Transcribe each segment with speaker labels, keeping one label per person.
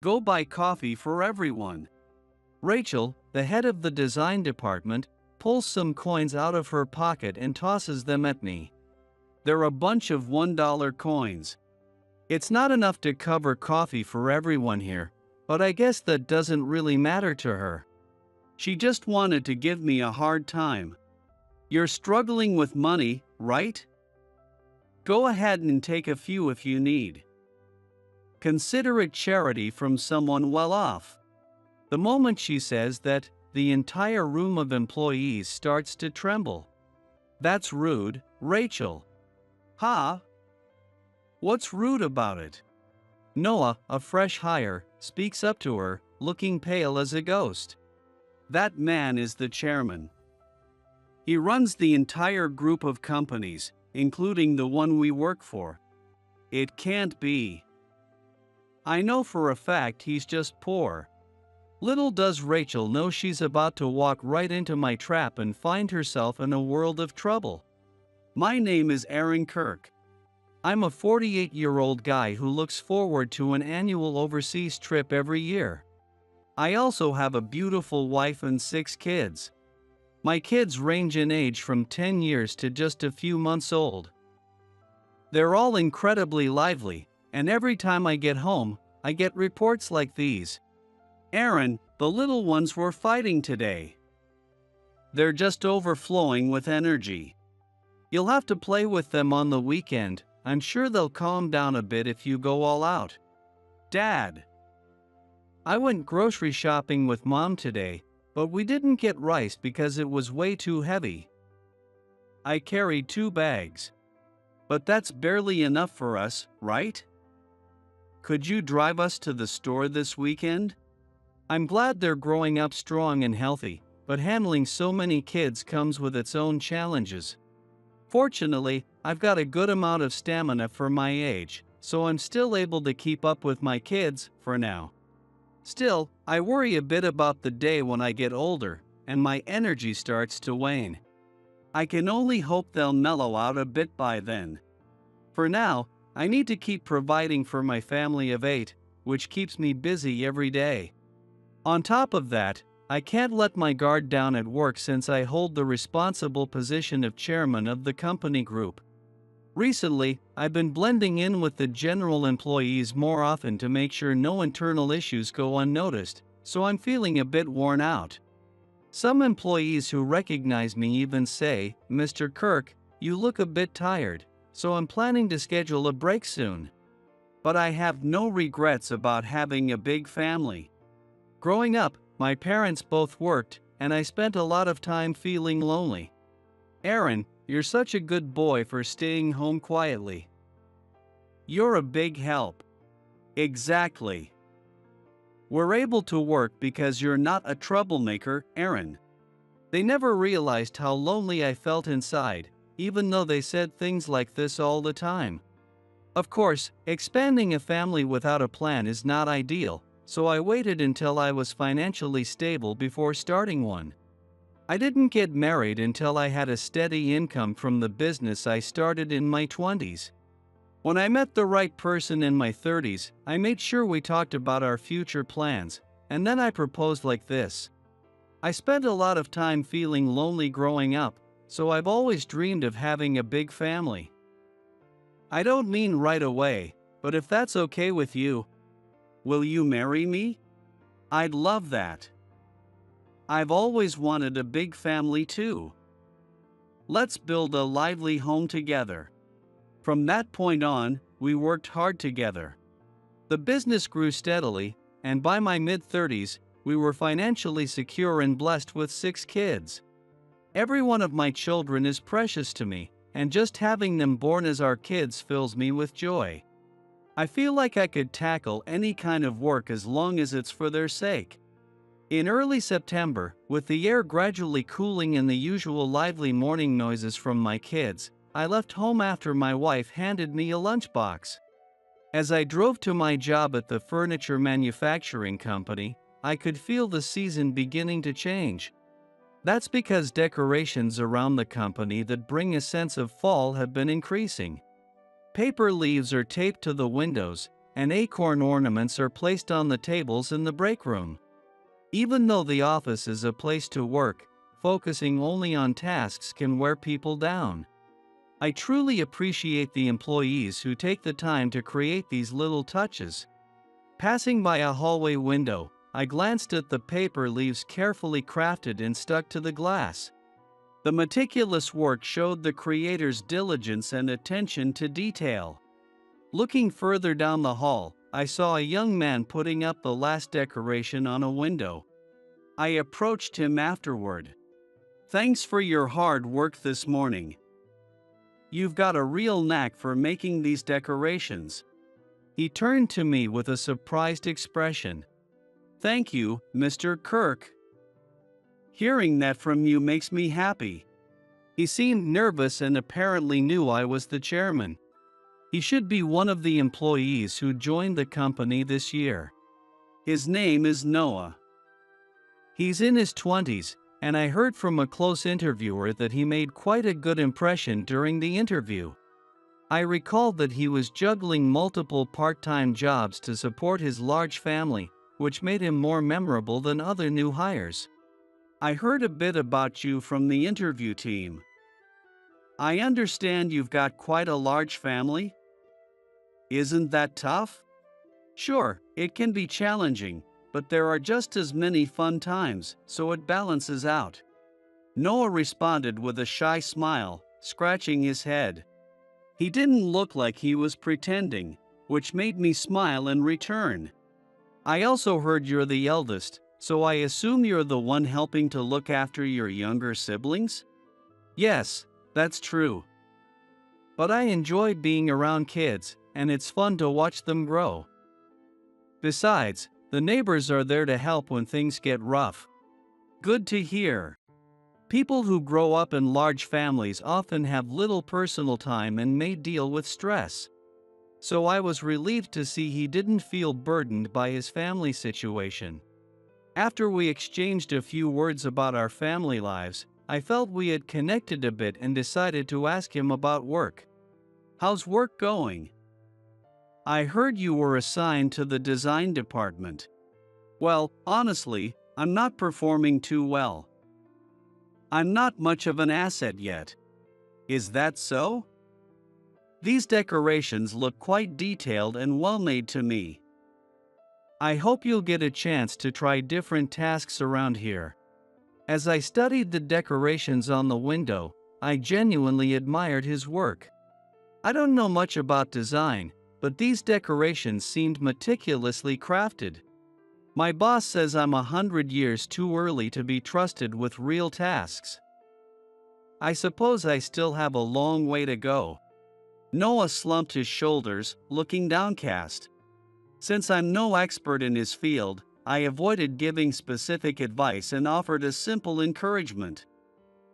Speaker 1: Go buy coffee for everyone. Rachel, the head of the design department, pulls some coins out of her pocket and tosses them at me. They're a bunch of $1 coins. It's not enough to cover coffee for everyone here, but I guess that doesn't really matter to her. She just wanted to give me a hard time. You're struggling with money, right? Go ahead and take a few if you need. Consider it charity from someone well off. The moment she says that, the entire room of employees starts to tremble. That's rude, Rachel. Huh? What's rude about it? Noah, a fresh hire, speaks up to her, looking pale as a ghost. That man is the chairman. He runs the entire group of companies, including the one we work for. It can't be. I know for a fact he's just poor. Little does Rachel know she's about to walk right into my trap and find herself in a world of trouble. My name is Aaron Kirk. I'm a 48-year-old guy who looks forward to an annual overseas trip every year. I also have a beautiful wife and 6 kids. My kids range in age from 10 years to just a few months old. They're all incredibly lively, and every time I get home, I get reports like these. Aaron, the little ones were fighting today. They're just overflowing with energy. You'll have to play with them on the weekend. I'm sure they'll calm down a bit if you go all out. Dad. I went grocery shopping with Mom today, but we didn't get rice because it was way too heavy. I carried 2 bags. But that's barely enough for us, right? Could you drive us to the store this weekend? I'm glad they're growing up strong and healthy, but handling so many kids comes with its own challenges. Fortunately, I've got a good amount of stamina for my age, so I'm still able to keep up with my kids, for now. Still, I worry a bit about the day when I get older, and my energy starts to wane. I can only hope they'll mellow out a bit by then. For now, I need to keep providing for my family of 8, which keeps me busy every day. On top of that, I can't let my guard down at work since I hold the responsible position of chairman of the company group. Recently, I've been blending in with the general employees more often to make sure no internal issues go unnoticed, so I'm feeling a bit worn out. Some employees who recognize me even say, "Mr. Kirk, you look a bit tired, so I'm planning to schedule a break soon." But I have no regrets about having a big family. Growing up, my parents both worked, and I spent a lot of time feeling lonely. Aaron, you're such a good boy for staying home quietly. You're a big help. Exactly. We're able to work because you're not a troublemaker, Aaron. They never realized how lonely I felt inside, even though they said things like this all the time. Of course, expanding a family without a plan is not ideal, so I waited until I was financially stable before starting one. I didn't get married until I had a steady income from the business I started in my 20s. When I met the right person in my 30s, I made sure we talked about our future plans, and then I proposed like this. I spent a lot of time feeling lonely growing up, so I've always dreamed of having a big family. I don't mean right away, but if that's okay with you, will you marry me? I'd love that. I've always wanted a big family too. Let's build a lively home together. From that point on, we worked hard together. The business grew steadily, and by my mid-30s, we were financially secure and blessed with 6 kids. Every one of my children is precious to me, and just having them born as our kids fills me with joy. I feel like I could tackle any kind of work as long as it's for their sake. In early September, with the air gradually cooling and the usual lively morning noises from my kids, I left home after my wife handed me a lunchbox. As I drove to my job at the furniture manufacturing company, I could feel the season beginning to change. That's because decorations around the company that bring a sense of fall have been increasing. Paper leaves are taped to the windows, and acorn ornaments are placed on the tables in the break room. Even though the office is a place to work, focusing only on tasks can wear people down. I truly appreciate the employees who take the time to create these little touches. Passing by a hallway window, I glanced at the paper leaves carefully crafted and stuck to the glass. The meticulous work showed the creator's diligence and attention to detail. Looking further down the hall, I saw a young man putting up the last decoration on a window. I approached him afterward. "Thanks for your hard work this morning. You've got a real knack for making these decorations." He turned to me with a surprised expression. "Thank you, Mr. Kirk. Hearing that from you makes me happy." He seemed nervous and apparently knew I was the chairman. He should be one of the employees who joined the company this year. His name is Noah. He's in his 20s, and I heard from a close interviewer that he made quite a good impression during the interview. I recalled that he was juggling multiple part-time jobs to support his large family, which made him more memorable than other new hires. "I heard a bit about you from the interview team. I understand you've got quite a large family? Isn't that tough?" "Sure, it can be challenging, but there are just as many fun times, so it balances out." Noah responded with a shy smile, scratching his head. He didn't look like he was pretending, which made me smile in return. "I also heard you're the eldest, so I assume you're the one helping to look after your younger siblings?" "Yes, that's true. But I enjoy being around kids, and it's fun to watch them grow. Besides, the neighbors are there to help when things get rough." "Good to hear. People who grow up in large families often have little personal time and may deal with stress. So I was relieved to see he didn't feel burdened by his family situation. After we exchanged a few words about our family lives, I felt we had connected a bit and decided to ask him about work. "How's work going?" "I heard you were assigned to the design department." "Well, honestly, I'm not performing too well. I'm not much of an asset yet." "Is that so?" "These decorations look quite detailed and well made to me. I hope you'll get a chance to try different tasks around here." As I studied the decorations on the window, I genuinely admired his work. I don't know much about design, but these decorations seemed meticulously crafted. My boss says I'm 100 years too early to be trusted with real tasks. I suppose I still have a long way to go. Noah slumped his shoulders, looking downcast. Since I'm no expert in his field, I avoided giving specific advice and offered a simple encouragement.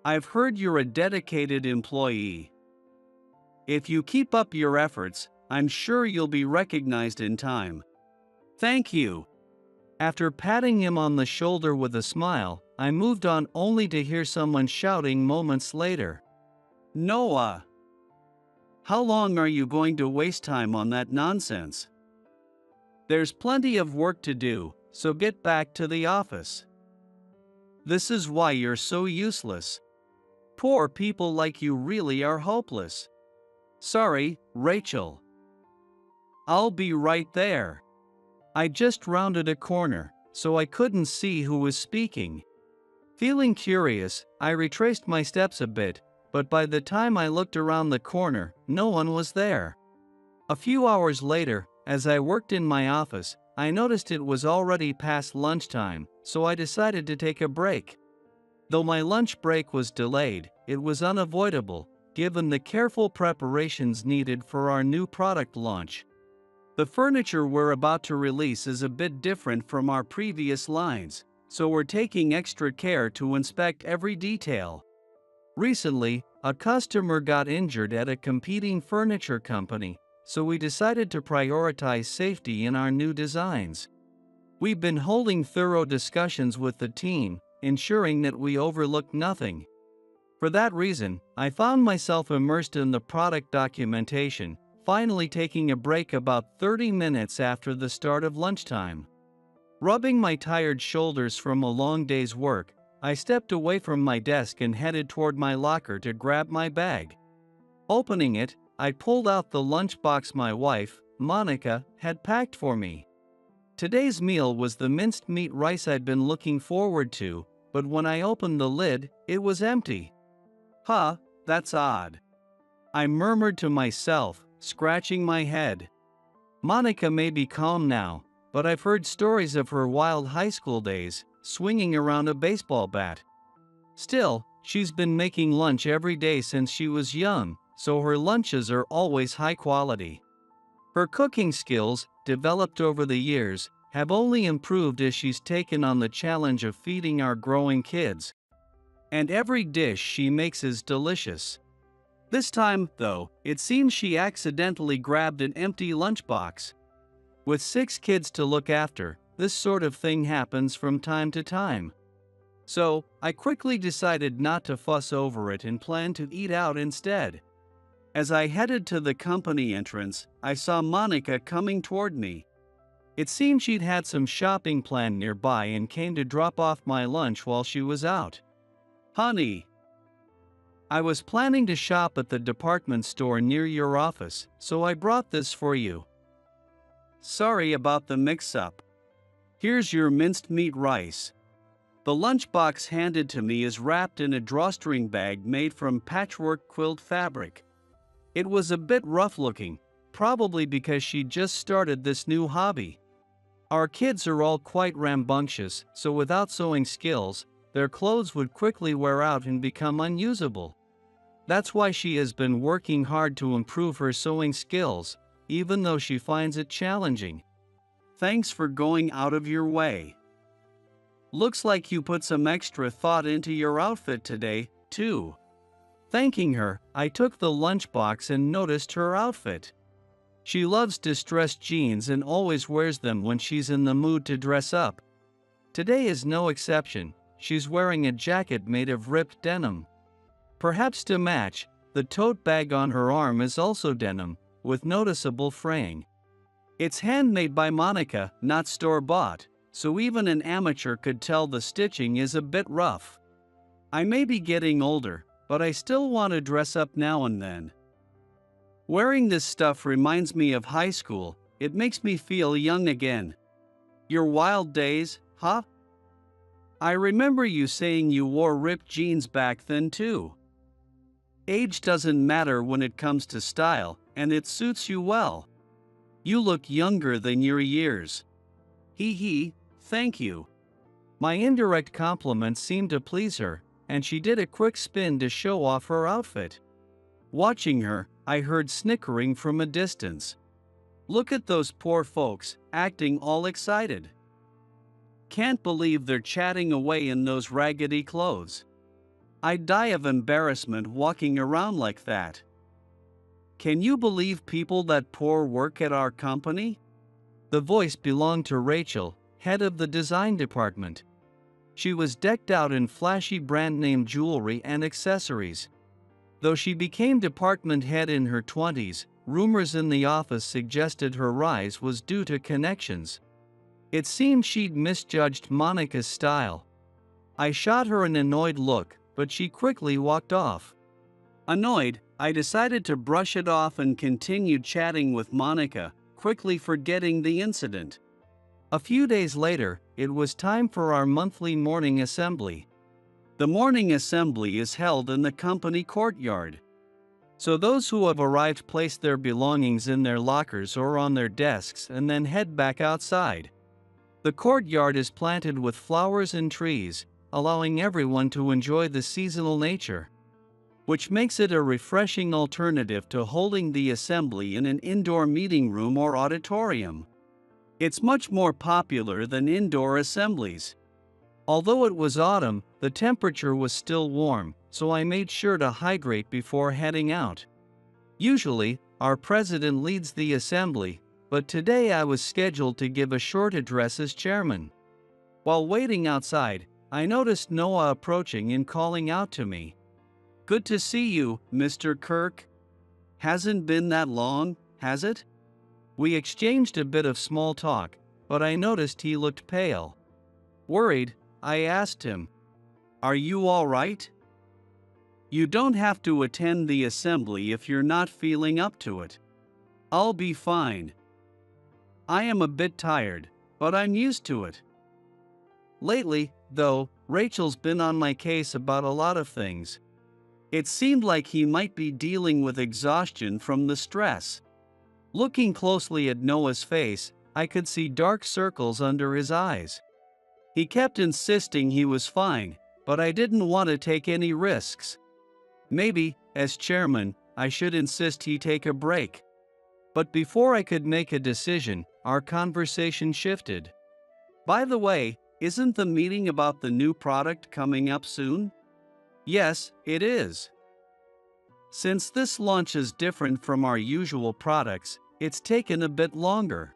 Speaker 1: "I've heard you're a dedicated employee. If you keep up your efforts, I'm sure you'll be recognized in time." "Thank you." After patting him on the shoulder with a smile, I moved on only to hear someone shouting moments later. "Noah! How long are you going to waste time on that nonsense? There's plenty of work to do, so get back to the office. This is why you're so useless. Poor people like you really are hopeless. Sorry, Rachel. I'll be right there." I just rounded a corner, so I couldn't see who was speaking. Feeling curious, I retraced my steps a bit, but by the time I looked around the corner, no one was there. A few hours later, as I worked in my office, I noticed it was already past lunchtime, so I decided to take a break. Though my lunch break was delayed, it was unavoidable, given the careful preparations needed for our new product launch. The furniture we're about to release is a bit different from our previous lines, so we're taking extra care to inspect every detail. Recently, a customer got injured at a competing furniture company, so we decided to prioritize safety in our new designs. We've been holding thorough discussions with the team, ensuring that we overlook nothing. For that reason, I found myself immersed in the product documentation, finally taking a break about 30 minutes after the start of lunchtime. Rubbing my tired shoulders from a long day's work, I stepped away from my desk and headed toward my locker to grab my bag. Opening it, I pulled out the lunchbox my wife, Monica, had packed for me. Today's meal was the minced meat rice I'd been looking forward to, but when I opened the lid, it was empty. Huh, that's odd. I murmured to myself, scratching my head. Monica may be calm now, but I've heard stories of her wild high school days, swinging around a baseball bat. Still, she's been making lunch every day since she was young, so her lunches are always high quality. Her cooking skills, developed over the years, have only improved as she's taken on the challenge of feeding our growing kids. And every dish she makes is delicious. This time, though, it seems she accidentally grabbed an empty lunchbox. With 6 kids to look after, this sort of thing happens from time to time. So, I quickly decided not to fuss over it and planned to eat out instead. As I headed to the company entrance, I saw Monica coming toward me. It seemed she'd had some shopping planned nearby and came to drop off my lunch while she was out. Honey, I was planning to shop at the department store near your office, so I brought this for you. Sorry about the mix-up. Here's your minced meat rice. The lunchbox handed to me is wrapped in a drawstring bag made from patchwork quilt fabric. It was a bit rough-looking, probably because she just started this new hobby. Our kids are all quite rambunctious, so without sewing skills, their clothes would quickly wear out and become unusable. That's why she has been working hard to improve her sewing skills, even though she finds it challenging. Thanks for going out of your way. Looks like you put some extra thought into your outfit today, too. Thanking her, I took the lunchbox and noticed her outfit. She loves distressed jeans and always wears them when she's in the mood to dress up. Today is no exception. She's wearing a jacket made of ripped denim. Perhaps to match, the tote bag on her arm is also denim, with noticeable fraying. It's handmade by Monica, not store-bought, so even an amateur could tell the stitching is a bit rough. I may be getting older, but I still want to dress up now and then. Wearing this stuff reminds me of high school. It makes me feel young again. Your wild days, huh? I remember you saying you wore ripped jeans back then too. Age doesn't matter when it comes to style, and it suits you well. You look younger than your years. Hee hee, thank you. My indirect compliment seemed to please her, and she did a quick spin to show off her outfit. Watching her, I heard snickering from a distance. Look at those poor folks, acting all excited. Can't believe they're chatting away in those raggedy clothes. I'd die of embarrassment walking around like that. Can you believe people that poor work at our company? The voice belonged to Rachel, head of the design department. She was decked out in flashy brand-name jewelry and accessories. Though she became department head in her 20s, rumors in the office suggested her rise was due to connections. It seemed she'd misjudged Monica's style. I shot her an annoyed look, but she quickly walked off. Annoyed, I decided to brush it off and continued chatting with Monica, quickly forgetting the incident. A few days later, it was time for our monthly morning assembly. The morning assembly is held in the company courtyard. So those who have arrived place their belongings in their lockers or on their desks and then head back outside. The courtyard is planted with flowers and trees, allowing everyone to enjoy the seasonal nature, which makes it a refreshing alternative to holding the assembly in an indoor meeting room or auditorium. It's much more popular than indoor assemblies. Although it was autumn, the temperature was still warm, so I made sure to hydrate before heading out. Usually, our president leads the assembly, but today I was scheduled to give a short address as chairman. While waiting outside, I noticed Noah approaching and calling out to me. "Good to see you, Mr. Kirk. Hasn't been that long, has it?" We exchanged a bit of small talk, but I noticed he looked pale. Worried, I asked him, "Are you all right?" "You don't have to attend the assembly if you're not feeling up to it." "I'll be fine. I am a bit tired, but I'm used to it." Lately, though, Rachel's been on my case about a lot of things. It seemed like he might be dealing with exhaustion from the stress. Looking closely at Noah's face, I could see dark circles under his eyes. He kept insisting he was fine, but I didn't want to take any risks. Maybe, as chairman, I should insist he take a break. But before I could make a decision, our conversation shifted. "By the way, isn't the meeting about the new product coming up soon?" "Yes, it is. Since this launch is different from our usual products, it's taken a bit longer.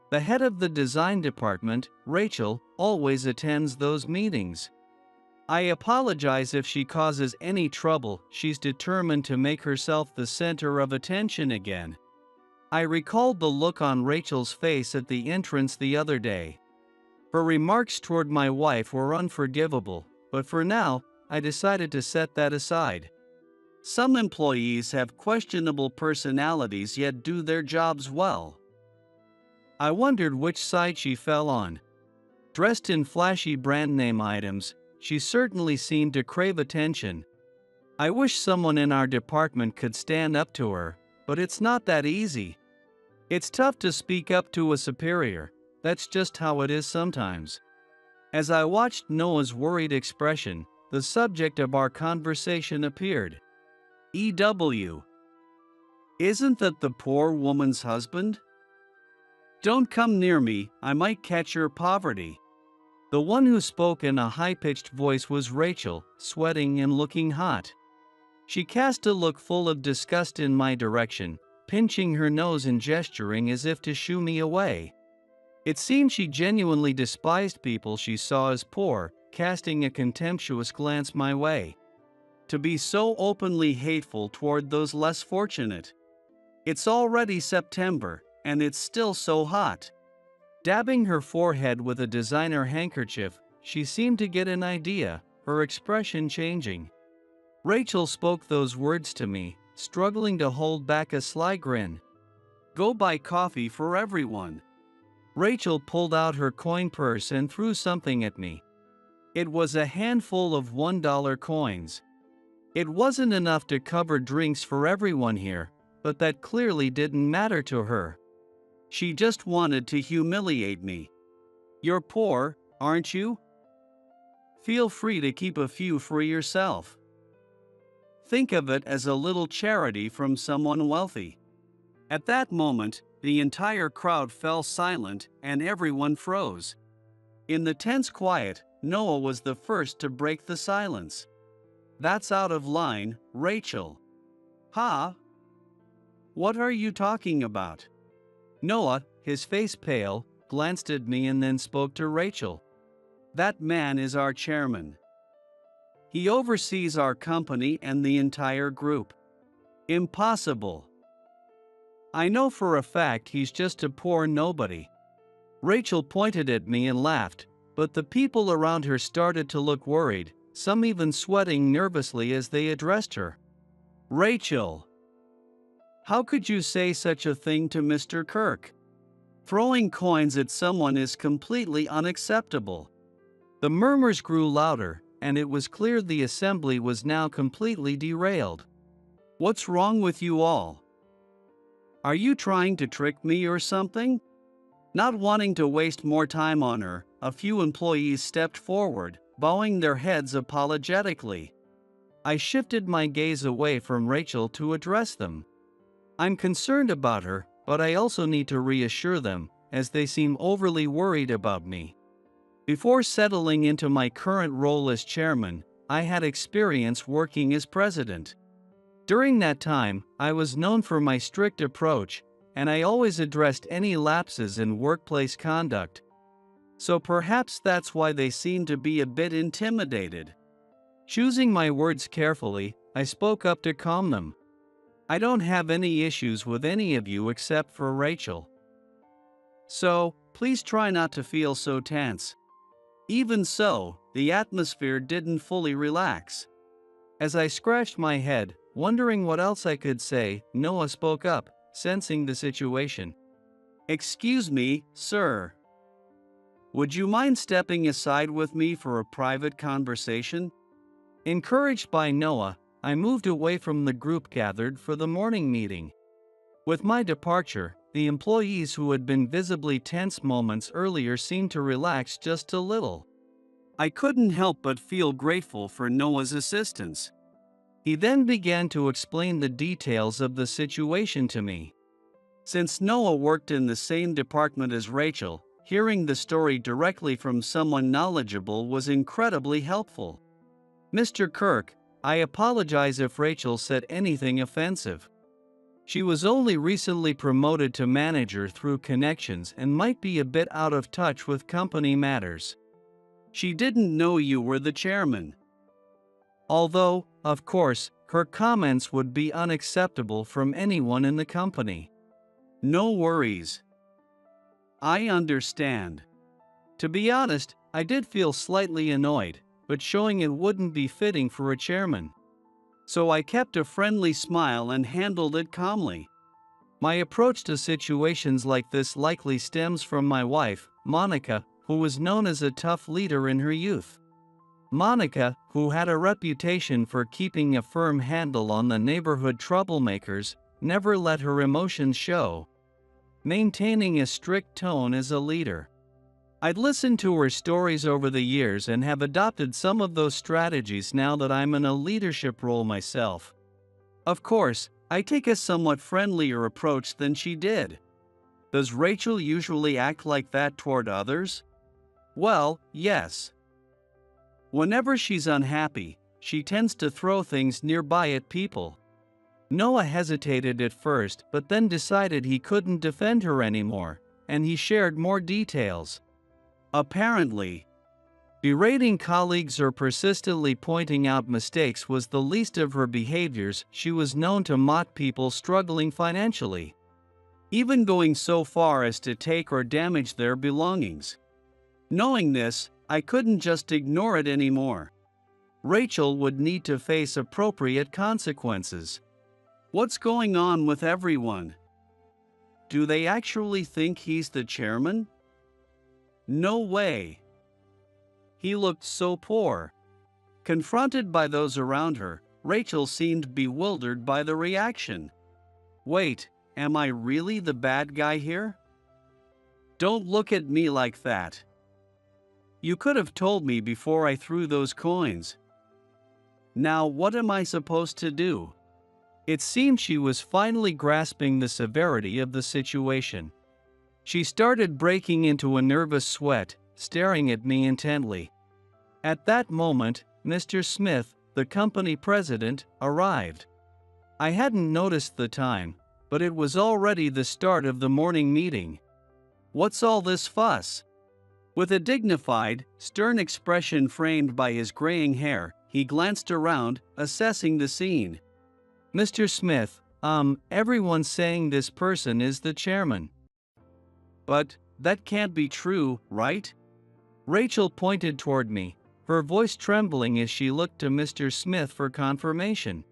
Speaker 1: The head of the design department, Rachel, always attends those meetings. I apologize if she causes any trouble. She's determined to make herself the center of attention again." I recalled the look on Rachel's face at the entrance the other day. Her remarks toward my wife were unforgivable, but for now, I decided to set that aside. Some employees have questionable personalities yet do their jobs well. I wondered which side she fell on. Dressed in flashy brand name items, she certainly seemed to crave attention. I wish someone in our department could stand up to her, but it's not that easy. It's tough to speak up to a superior. That's just how it is sometimes. As I watched Noah's worried expression, the subject of our conversation appeared. "EW. Isn't that the poor woman's husband? Don't come near me, I might catch your poverty." The one who spoke in a high-pitched voice was Rachel, sweating and looking hot. She cast a look full of disgust in my direction, pinching her nose and gesturing as if to shoo me away. It seemed she genuinely despised people she saw as poor, casting a contemptuous glance my way. To be so openly hateful toward those less fortunate. It's already September, and it's still so hot. Dabbing her forehead with a designer handkerchief, she seemed to get an idea, her expression changing. Rachel spoke those words to me, struggling to hold back a sly grin. "Go buy coffee for everyone." Rachel pulled out her coin purse and threw something at me. It was a handful of $1 coins. It wasn't enough to cover drinks for everyone here, but that clearly didn't matter to her. She just wanted to humiliate me. "You're poor, aren't you? Feel free to keep a few for yourself. Think of it as a little charity from someone wealthy." At that moment, the entire crowd fell silent and everyone froze. In the tense quiet, Noah was the first to break the silence. "That's out of line, Rachel." "Huh? What are you talking about?" Noah, his face pale, glanced at me and then spoke to Rachel. "That man is our chairman. He oversees our company and the entire group." "Impossible. I know for a fact he's just a poor nobody." Rachel pointed at me and laughed, but the people around her started to look worried, some even sweating nervously as they addressed her. "Rachel, how could you say such a thing to Mr. Kirk? Throwing coins at someone is completely unacceptable." The murmurs grew louder, and it was clear the assembly was now completely derailed. "What's wrong with you all? Are you trying to trick me or something?" Not wanting to waste more time on her, a few employees stepped forward, bowing their heads apologetically. I shifted my gaze away from Rachel to address them. I'm concerned about her, but I also need to reassure them, as they seem overly worried about me. Before settling into my current role as chairman, I had experience working as president. During that time, I was known for my strict approach, and I always addressed any lapses in workplace conduct. So perhaps that's why they seemed to be a bit intimidated. Choosing my words carefully, I spoke up to calm them. I don't have any issues with any of you except for Rachel. So, please try not to feel so tense. Even so, the atmosphere didn't fully relax. As I scratched my head, wondering what else I could say, Noah spoke up, sensing the situation. "Excuse me, sir. Would you mind stepping aside with me for a private conversation?" Encouraged by Noah, I moved away from the group gathered for the morning meeting. With my departure, the employees who had been visibly tense moments earlier seemed to relax just a little. I couldn't help but feel grateful for Noah's assistance. He then began to explain the details of the situation to me. Since Noah worked in the same department as Rachel, hearing the story directly from someone knowledgeable was incredibly helpful. "Mr. Kirk, I apologize if Rachel said anything offensive. She was only recently promoted to manager through connections and might be a bit out of touch with company matters. She didn't know you were the chairman." Although, of course, her comments would be unacceptable from anyone in the company. "No worries. I understand." To be honest, I did feel slightly annoyed, but showing it wouldn't be fitting for a chairman. So I kept a friendly smile and handled it calmly. My approach to situations like this likely stems from my wife, Monica, who was known as a tough leader in her youth. Monica, who had a reputation for keeping a firm handle on the neighborhood troublemakers, never let her emotions show, maintaining a strict tone as a leader. I'd listened to her stories over the years and have adopted some of those strategies now that I'm in a leadership role myself. Of course, I take a somewhat friendlier approach than she did. Does Rachel usually act like that toward others? Well, yes. Whenever she's unhappy, she tends to throw things nearby at people. Noah hesitated at first but then decided he couldn't defend her anymore, and he shared more details. Apparently, berating colleagues or persistently pointing out mistakes was the least of her behaviors. She was known to mock people struggling financially, even going so far as to take or damage their belongings. Knowing this, I couldn't just ignore it anymore. Rachel would need to face appropriate consequences. What's going on with everyone? Do they actually think he's the chairman? No way. He looked so poor. Confronted by those around her, Rachel seemed bewildered by the reaction. Wait, am I really the bad guy here? Don't look at me like that. You could have told me before I threw those coins. Now what am I supposed to do? It seemed she was finally grasping the severity of the situation. She started breaking into a nervous sweat, staring at me intently. At that moment, Mr. Smith, the company president, arrived. I hadn't noticed the time, but it was already the start of the morning meeting. "What's all this fuss?" With a dignified, stern expression framed by his graying hair, he glanced around, assessing the scene. "Mr. Smith, everyone's saying this person is the chairman." "But that can't be true, right?" Rachel pointed toward me, her voice trembling as she looked to Mr. Smith for confirmation.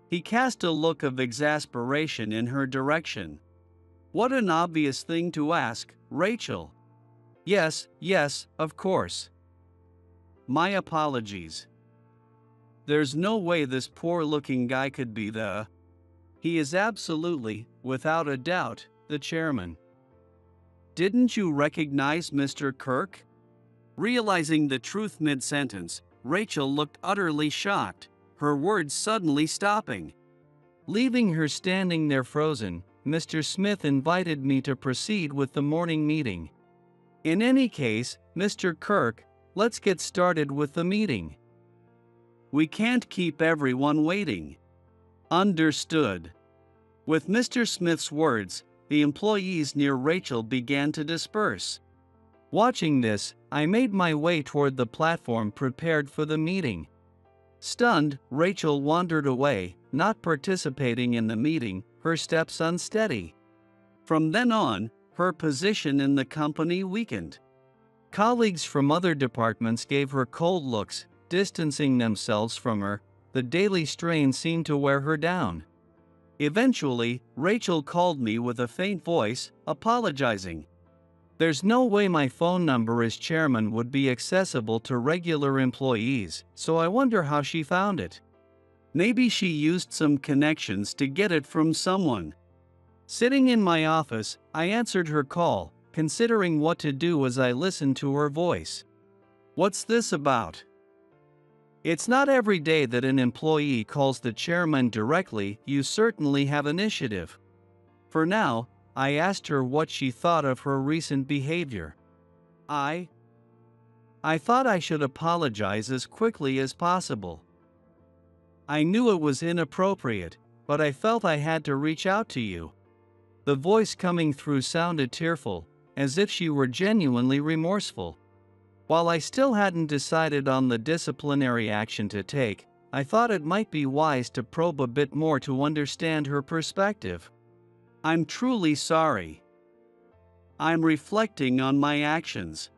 Speaker 1: He cast a look of exasperation in her direction. "What an obvious thing to ask, Rachel." Yes, of course. My apologies. There's no way this poor-looking guy could be the... He is absolutely, without a doubt, the chairman." "Didn't you recognize Mr. Kirk?" Realizing the truth mid-sentence, Rachel looked utterly shocked, her words suddenly stopping. Leaving her standing there frozen, Mr. Smith invited me to proceed with the morning meeting. "In any case, Mr. Kirk, let's get started with the meeting. We can't keep everyone waiting." "Understood." With Mr. Smith's words, the employees near Rachel began to disperse. Watching this, I made my way toward the platform prepared for the meeting. Stunned, Rachel wandered away, not participating in the meeting, her steps unsteady. From then on, her position in the company weakened. Colleagues from other departments gave her cold looks, distancing themselves from her. The daily strain seemed to wear her down. Eventually, Rachel called me with a faint voice, apologizing. There's no way my phone number as chairman would be accessible to regular employees, so I wonder how she found it. Maybe she used some connections to get it from someone. Sitting in my office, I answered her call, considering what to do as I listened to her voice. What's this about? It's not every day that an employee calls the chairman directly. You certainly have initiative. For now, I asked her what she thought of her recent behavior. I thought I should apologize as quickly as possible. I knew it was inappropriate, but I felt I had to reach out to you. The voice coming through sounded tearful, as if she were genuinely remorseful. While I still hadn't decided on the disciplinary action to take, I thought it might be wise to probe a bit more to understand her perspective. I'm truly sorry. I'm reflecting on my actions.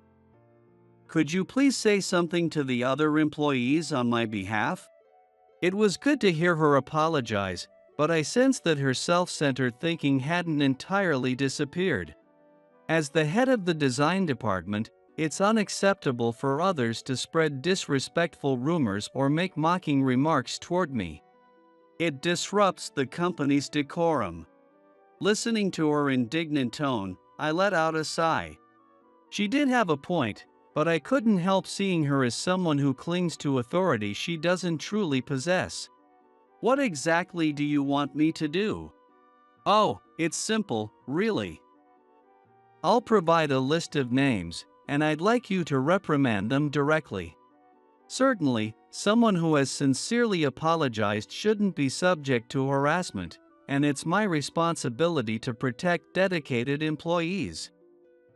Speaker 1: Could you please say something to the other employees on my behalf? It was good to hear her apologize, but I sensed that her self-centered thinking hadn't entirely disappeared. As the head of the design department, it's unacceptable for others to spread disrespectful rumors or make mocking remarks toward me. It disrupts the company's decorum. Listening to her indignant tone, I let out a sigh. She did have a point, but I couldn't help seeing her as someone who clings to authority she doesn't truly possess. What exactly do you want me to do? Oh, it's simple, really. I'll provide a list of names, and I'd like you to reprimand them directly. Certainly, someone who has sincerely apologized shouldn't be subject to harassment, and it's my responsibility to protect dedicated employees.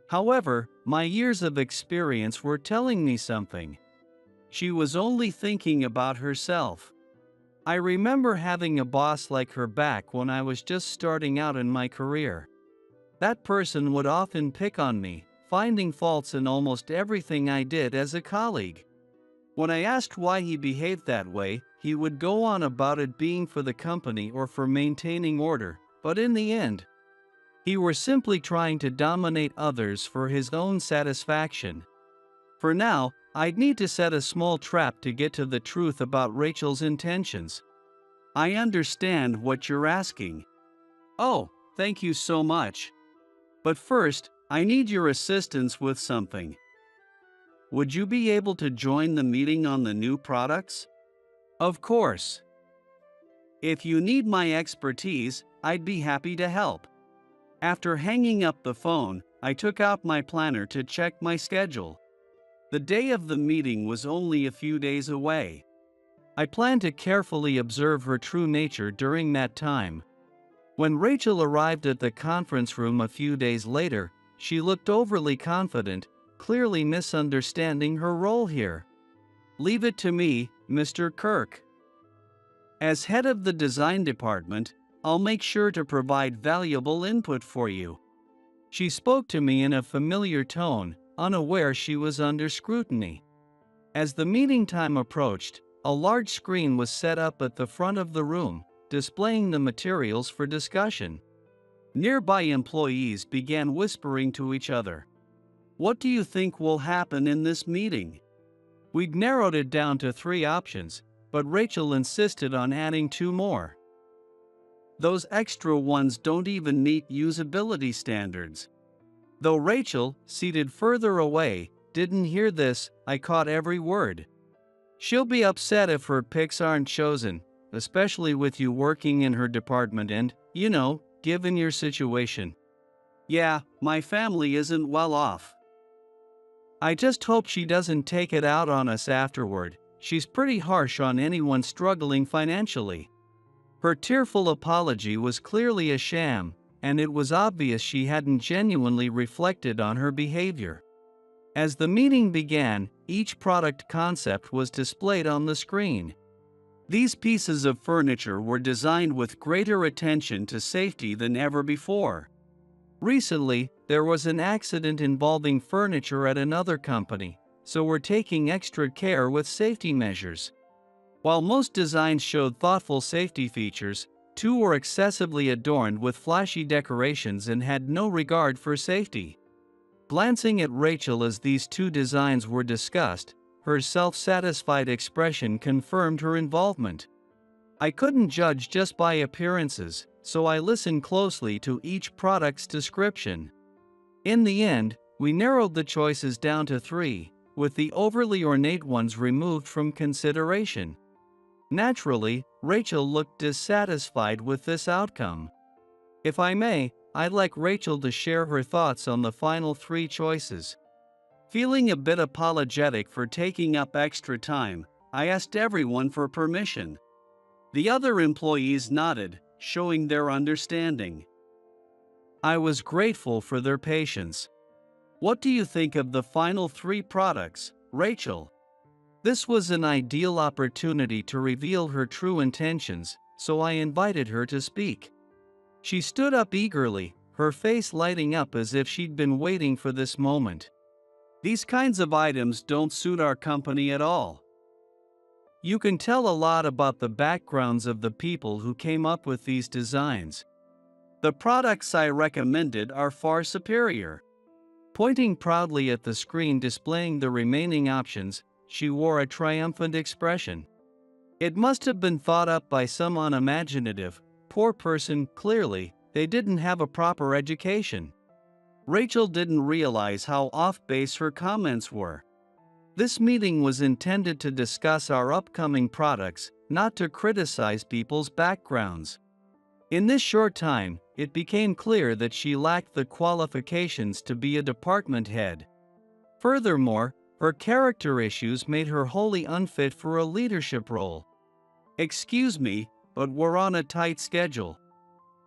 Speaker 1: However, my years of experience were telling me something. She was only thinking about herself. I remember having a boss like her back when I was just starting out in my career. That person would often pick on me, finding faults in almost everything I did as a colleague. When I asked why he behaved that way, he would go on about it being for the company or for maintaining order, but in the end, he was simply trying to dominate others for his own satisfaction. For now, I'd need to set a small trap to get to the truth about Rachel's intentions. I understand what you're asking. Oh, thank you so much. But first, I need your assistance with something. Would you be able to join the meeting on the new products? Of course. If you need my expertise, I'd be happy to help. After hanging up the phone, I took out my planner to check my schedule. The day of the meeting was only a few days away. I planned to carefully observe her true nature during that time. When Rachel arrived at the conference room a few days later, she looked overly confident, clearly misunderstanding her role here. Leave it to me, Mr. Kirk. As head of the design department, I'll make sure to provide valuable input for you. She spoke to me in a familiar tone, unaware she was under scrutiny. As the meeting time approached, a large screen was set up at the front of the room, displaying the materials for discussion. Nearby employees began whispering to each other. What do you think will happen in this meeting? We'd narrowed it down to 3 options, but Rachel insisted on adding 2 more. Those extra ones don't even meet usability standards. Though Rachel, seated further away, didn't hear this, I caught every word. She'll be upset if her picks aren't chosen, especially with you working in her department and, given your situation. Yeah, my family isn't well off. I just hope she doesn't take it out on us afterward. She's pretty harsh on anyone struggling financially. Her tearful apology was clearly a sham, and it was obvious she hadn't genuinely reflected on her behavior. As the meeting began, each product concept was displayed on the screen. These pieces of furniture were designed with greater attention to safety than ever before. Recently, there was an accident involving furniture at another company, so we're taking extra care with safety measures. While most designs showed thoughtful safety features, two were excessively adorned with flashy decorations and had no regard for safety. Glancing at Rachel as these two designs were discussed, her self-satisfied expression confirmed her involvement. I couldn't judge just by appearances, so I listened closely to each product's description. In the end, we narrowed the choices down to 3, with the overly ornate ones removed from consideration. Naturally, Rachel looked dissatisfied with this outcome. If I may, I'd like Rachel to share her thoughts on the final 3 choices. Feeling a bit apologetic for taking up extra time, I asked everyone for permission. The other employees nodded, showing their understanding. I was grateful for their patience. What do you think of the final 3 products, Rachel? This was an ideal opportunity to reveal her true intentions, so I invited her to speak. She stood up eagerly, her face lighting up as if she'd been waiting for this moment. These kinds of items don't suit our company at all. You can tell a lot about the backgrounds of the people who came up with these designs. The products I recommended are far superior. Pointing proudly at the screen displaying the remaining options, she wore a triumphant expression. It must have been thought up by some unimaginative, poor person. Clearly, they didn't have a proper education. Rachel didn't realize how off-base her comments were. This meeting was intended to discuss our upcoming products, not to criticize people's backgrounds. In this short time, it became clear that she lacked the qualifications to be a department head. Furthermore, her character issues made her wholly unfit for a leadership role. Excuse me, but we're on a tight schedule.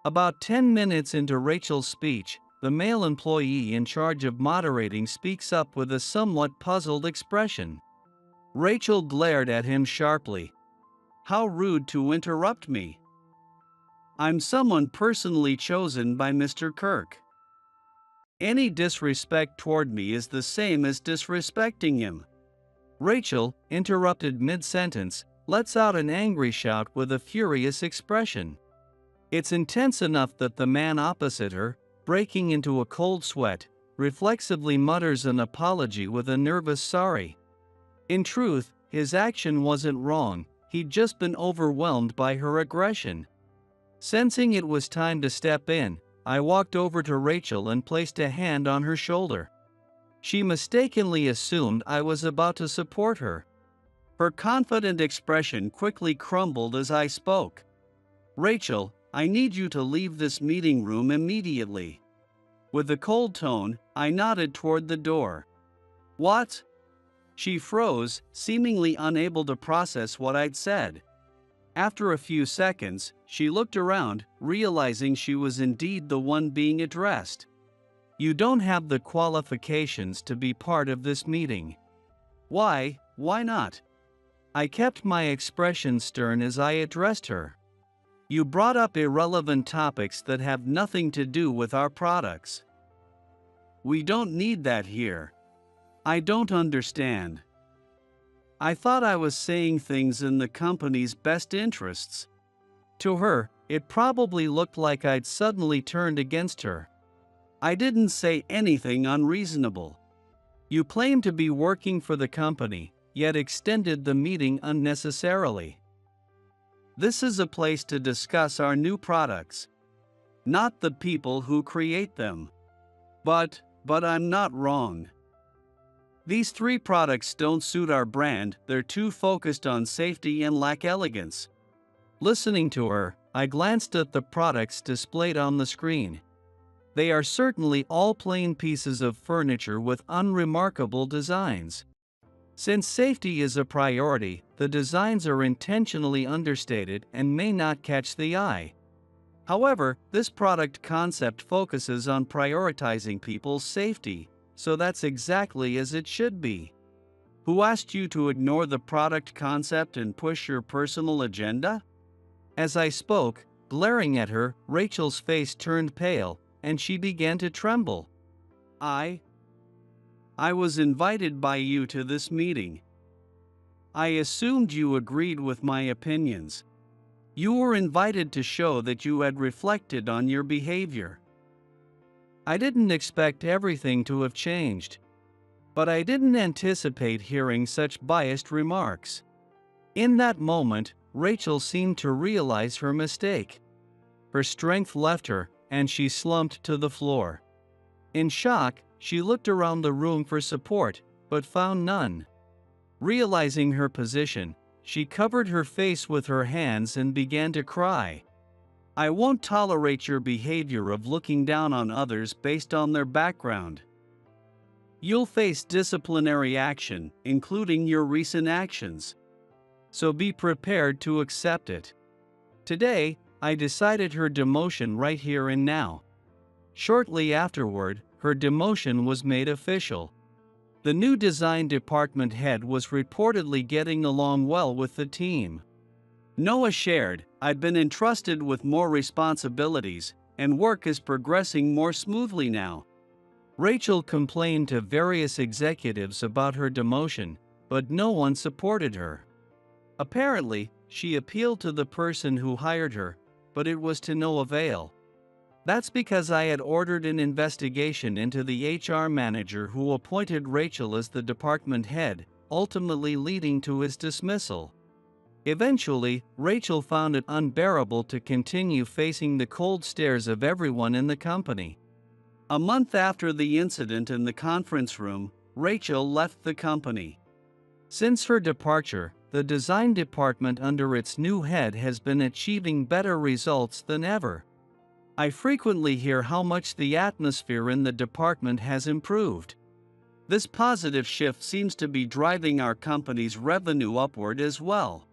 Speaker 1: About 10 minutes into Rachel's speech, the male employee in charge of moderating speaks up with a somewhat puzzled expression. Rachel glared at him sharply. How rude to interrupt me. I'm someone personally chosen by Mr. Kirk. Any disrespect toward me is the same as disrespecting him. Rachel, interrupted mid-sentence, lets out an angry shout with a furious expression. It's intense enough that the man opposite her, breaking into a cold sweat, reflexively mutters an apology with a nervous sorry. In truth, his action wasn't wrong, he'd just been overwhelmed by her aggression. Sensing it was time to step in, I walked over to Rachel and placed a hand on her shoulder. She mistakenly assumed I was about to support her. Her confident expression quickly crumbled as I spoke. Rachel, I need you to leave this meeting room immediately. With a cold tone, I nodded toward the door. What? She froze, seemingly unable to process what I'd said. After a few seconds, she looked around, realizing she was indeed the one being addressed. You don't have the qualifications to be part of this meeting. Why not? I kept my expression stern as I addressed her. You brought up irrelevant topics that have nothing to do with our products. We don't need that here. I don't understand. I thought I was saying things in the company's best interests. To her, it probably looked like I'd suddenly turned against her. I didn't say anything unreasonable. You claim to be working for the company, yet extended the meeting unnecessarily. This is a place to discuss our new products, not the people who create them. But I'm not wrong. These 3 products don't suit our brand, they're too focused on safety and lack elegance. Listening to her, I glanced at the products displayed on the screen. They are certainly all plain pieces of furniture with unremarkable designs. Since safety is a priority, the designs are intentionally understated and may not catch the eye. However, this product concept focuses on prioritizing people's safety, so that's exactly as it should be. Who asked you to ignore the product concept and push your personal agenda? As I spoke, glaring at her, Rachel's face turned pale, and she began to tremble. I was invited by you to this meeting. I assumed you agreed with my opinions. You were invited to show that you had reflected on your behavior. I didn't expect everything to have changed. But I didn't anticipate hearing such biased remarks. In that moment, Rachel seemed to realize her mistake. Her strength left her, and she slumped to the floor. In shock, she looked around the room for support, but found none. Realizing her position, she covered her face with her hands and began to cry. I won't tolerate your behavior of looking down on others based on their background. You'll face disciplinary action, including your recent actions. So be prepared to accept it. Today, I decided her demotion right here and now. Shortly afterward, her demotion was made official. The new design department head was reportedly getting along well with the team. Noah shared, I'd been entrusted with more responsibilities, and work is progressing more smoothly now. Rachel complained to various executives about her demotion, but no one supported her. Apparently, she appealed to the person who hired her, but it was to no avail. That's because I had ordered an investigation into the HR manager who appointed Rachel as the department head, ultimately leading to his dismissal. Eventually, Rachel found it unbearable to continue facing the cold stares of everyone in the company. A month after the incident in the conference room, Rachel left the company. Since her departure, the design department under its new head has been achieving better results than ever. I frequently hear how much the atmosphere in the department has improved. This positive shift seems to be driving our company's revenue upward as well.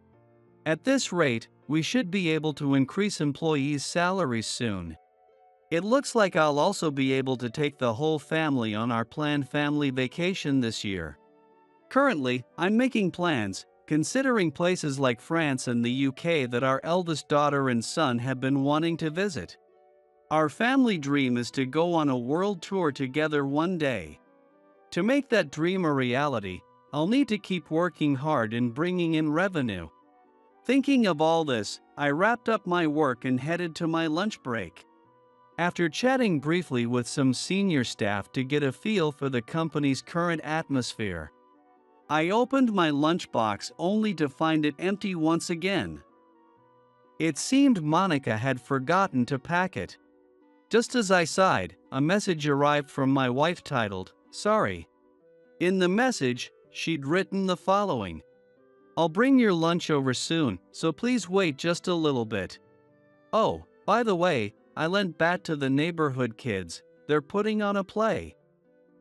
Speaker 1: At this rate, we should be able to increase employees' salaries soon. It looks like I'll also be able to take the whole family on our planned family vacation this year. Currently, I'm making plans, considering places like France and the UK that our eldest daughter and son have been wanting to visit. Our family dream is to go on a world tour together one day. To make that dream a reality, I'll need to keep working hard and bringing in revenue. Thinking of all this, I wrapped up my work and headed to my lunch break. After chatting briefly with some senior staff to get a feel for the company's current atmosphere, I opened my lunchbox only to find it empty once again. It seemed Monica had forgotten to pack it. Just as I sighed, a message arrived from my wife titled, "Sorry." In the message, she'd written the following: "I'll bring your lunch over soon, so please wait just a little bit. Oh, by the way, I lent bat to the neighborhood kids, they're putting on a play.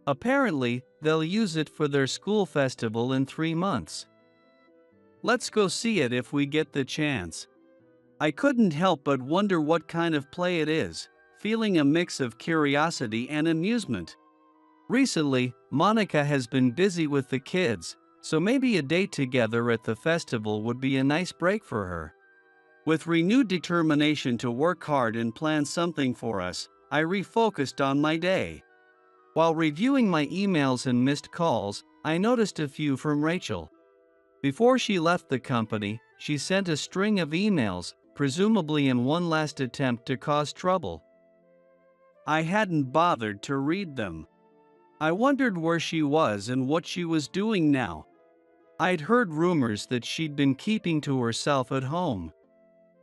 Speaker 1: Apparently, they'll use it for their school festival in 3 months. Let's go see it if we get the chance." I couldn't help but wonder what kind of play it is, feeling a mix of curiosity and amusement. Recently, Monica has been busy with the kids, so maybe a date together at the festival would be a nice break for her. With renewed determination to work hard and plan something for us, I refocused on my day. While reviewing my emails and missed calls, I noticed a few from Rachel. Before she left the company, she sent a string of emails, presumably in one last attempt to cause trouble. I hadn't bothered to read them. I wondered where she was and what she was doing now. I'd heard rumors that she'd been keeping to herself at home.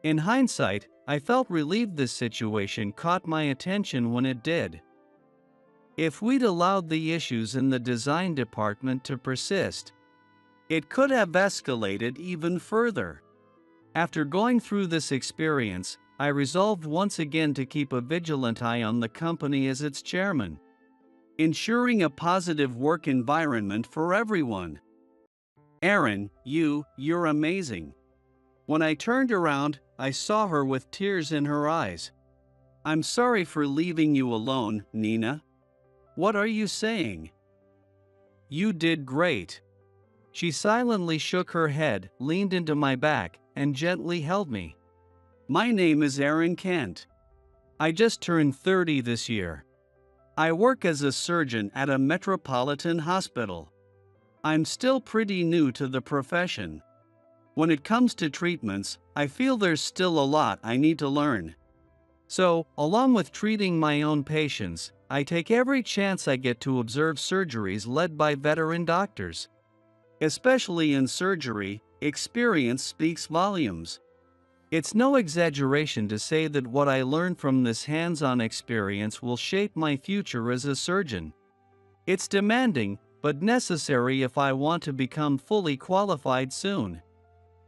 Speaker 1: In hindsight, I felt relieved this situation caught my attention when it did. If we'd allowed the issues in the design department to persist, it could have escalated even further. After going through this experience, I resolved once again to keep a vigilant eye on the company as its chairman, ensuring a positive work environment for everyone. "Erin, you're amazing." When I turned around, I saw her with tears in her eyes. "I'm sorry for leaving you alone, Nina." "What are you saying?" "You did great." She silently shook her head, leaned into my back, and gently held me. My name is Aaron Kent. I just turned 30 this year. I work as a surgeon at a metropolitan hospital. I'm still pretty new to the profession. When it comes to treatments, I feel there's still a lot I need to learn. So, along with treating my own patients, I take every chance I get to observe surgeries led by veteran doctors. Especially in surgery, experience speaks volumes. It's no exaggeration to say that what I learn from this hands-on experience will shape my future as a surgeon. It's demanding, but necessary if I want to become fully qualified soon.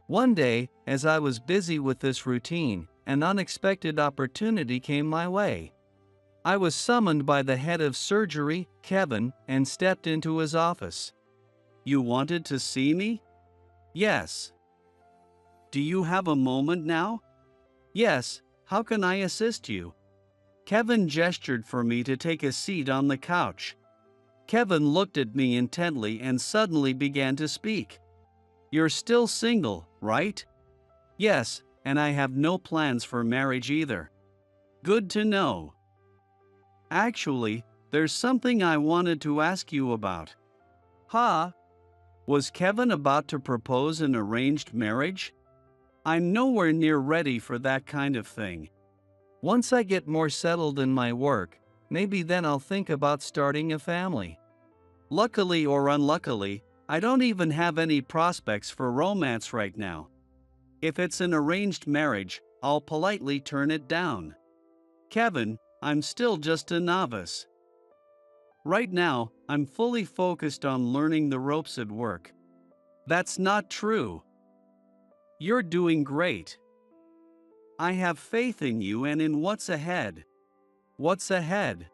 Speaker 1: One day, as I was busy with this routine, an unexpected opportunity came my way. I was summoned by the head of surgery, Kevin, and stepped into his office. You wanted to see me? Yes. Do you have a moment now? Yes, how can I assist you? Kevin gestured for me to take a seat on the couch. Kevin looked at me intently and suddenly began to speak. You're still single, right? Yes, and I have no plans for marriage either. Good to know. Actually, there's something I wanted to ask you about. Huh? Was Kevin about to propose an arranged marriage? I'm nowhere near ready for that kind of thing. Once I get more settled in my work, maybe then I'll think about starting a family. Luckily or unluckily, I don't even have any prospects for romance right now. If it's an arranged marriage, I'll politely turn it down. Kevin, I'm still just a novice. Right now, I'm fully focused on learning the ropes at work. That's not true. You're doing great. I have faith in you and in what's ahead. What's ahead?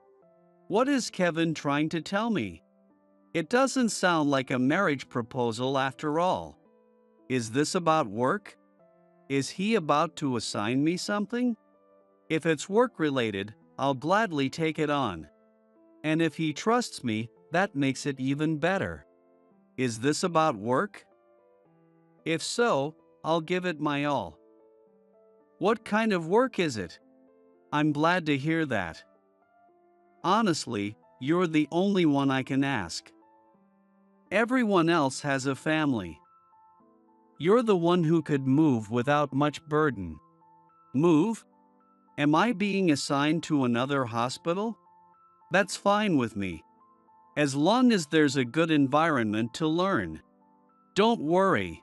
Speaker 1: What is Kevin trying to tell me? It doesn't sound like a marriage proposal after all. Is this about work? Is he about to assign me something? If it's work-related, I'll gladly take it on. And if he trusts me, that makes it even better. Is this about work? If so, I'll give it my all. What kind of work is it? I'm glad to hear that. Honestly, you're the only one I can ask. Everyone else has a family. You're the one who could move without much burden. Move? Am I being assigned to another hospital? That's fine with me. As long as there's a good environment to learn. Don't worry.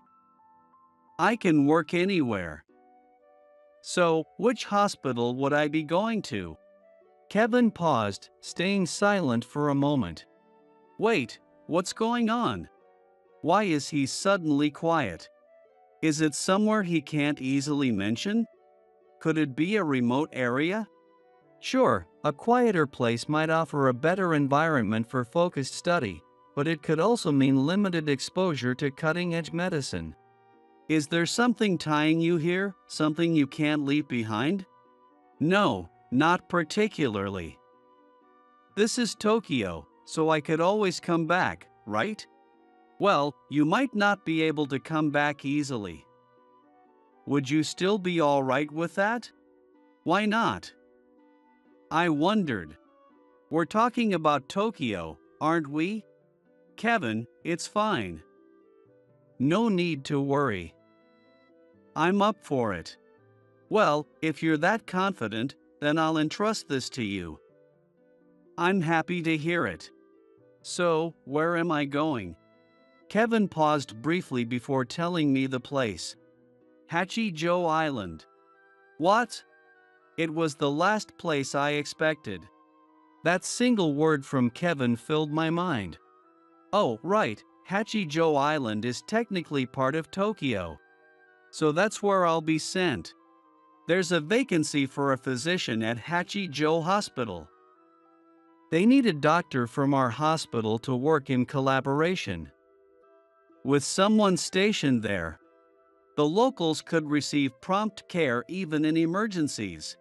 Speaker 1: I can work anywhere. So, which hospital would I be going to? Kevin paused, staying silent for a moment. Wait, what's going on? Why is he suddenly quiet? Is it somewhere he can't easily mention? Could it be a remote area? Sure, a quieter place might offer a better environment for focused study, but it could also mean limited exposure to cutting-edge medicine. Is there something tying you here, something you can't leave behind? No, not particularly. This is Tokyo, so I could always come back, right? Well, you might not be able to come back easily. Would you still be all right with that? Why not? I wondered. We're talking about Tokyo, aren't we? Kevin, it's fine. No need to worry. I'm up for it. Well, if you're that confident, then I'll entrust this to you. I'm happy to hear it. So, where am I going? Kevin paused briefly before telling me the place. Hachijo Island. What? It was the last place I expected. That single word from Kevin filled my mind. Oh, right, Hachijo Island is technically part of Tokyo. So that's where I'll be sent. There's a vacancy for a physician at Hachijo Hospital. They need a doctor from our hospital to work in collaboration with someone stationed there. The locals could receive prompt care even in emergencies.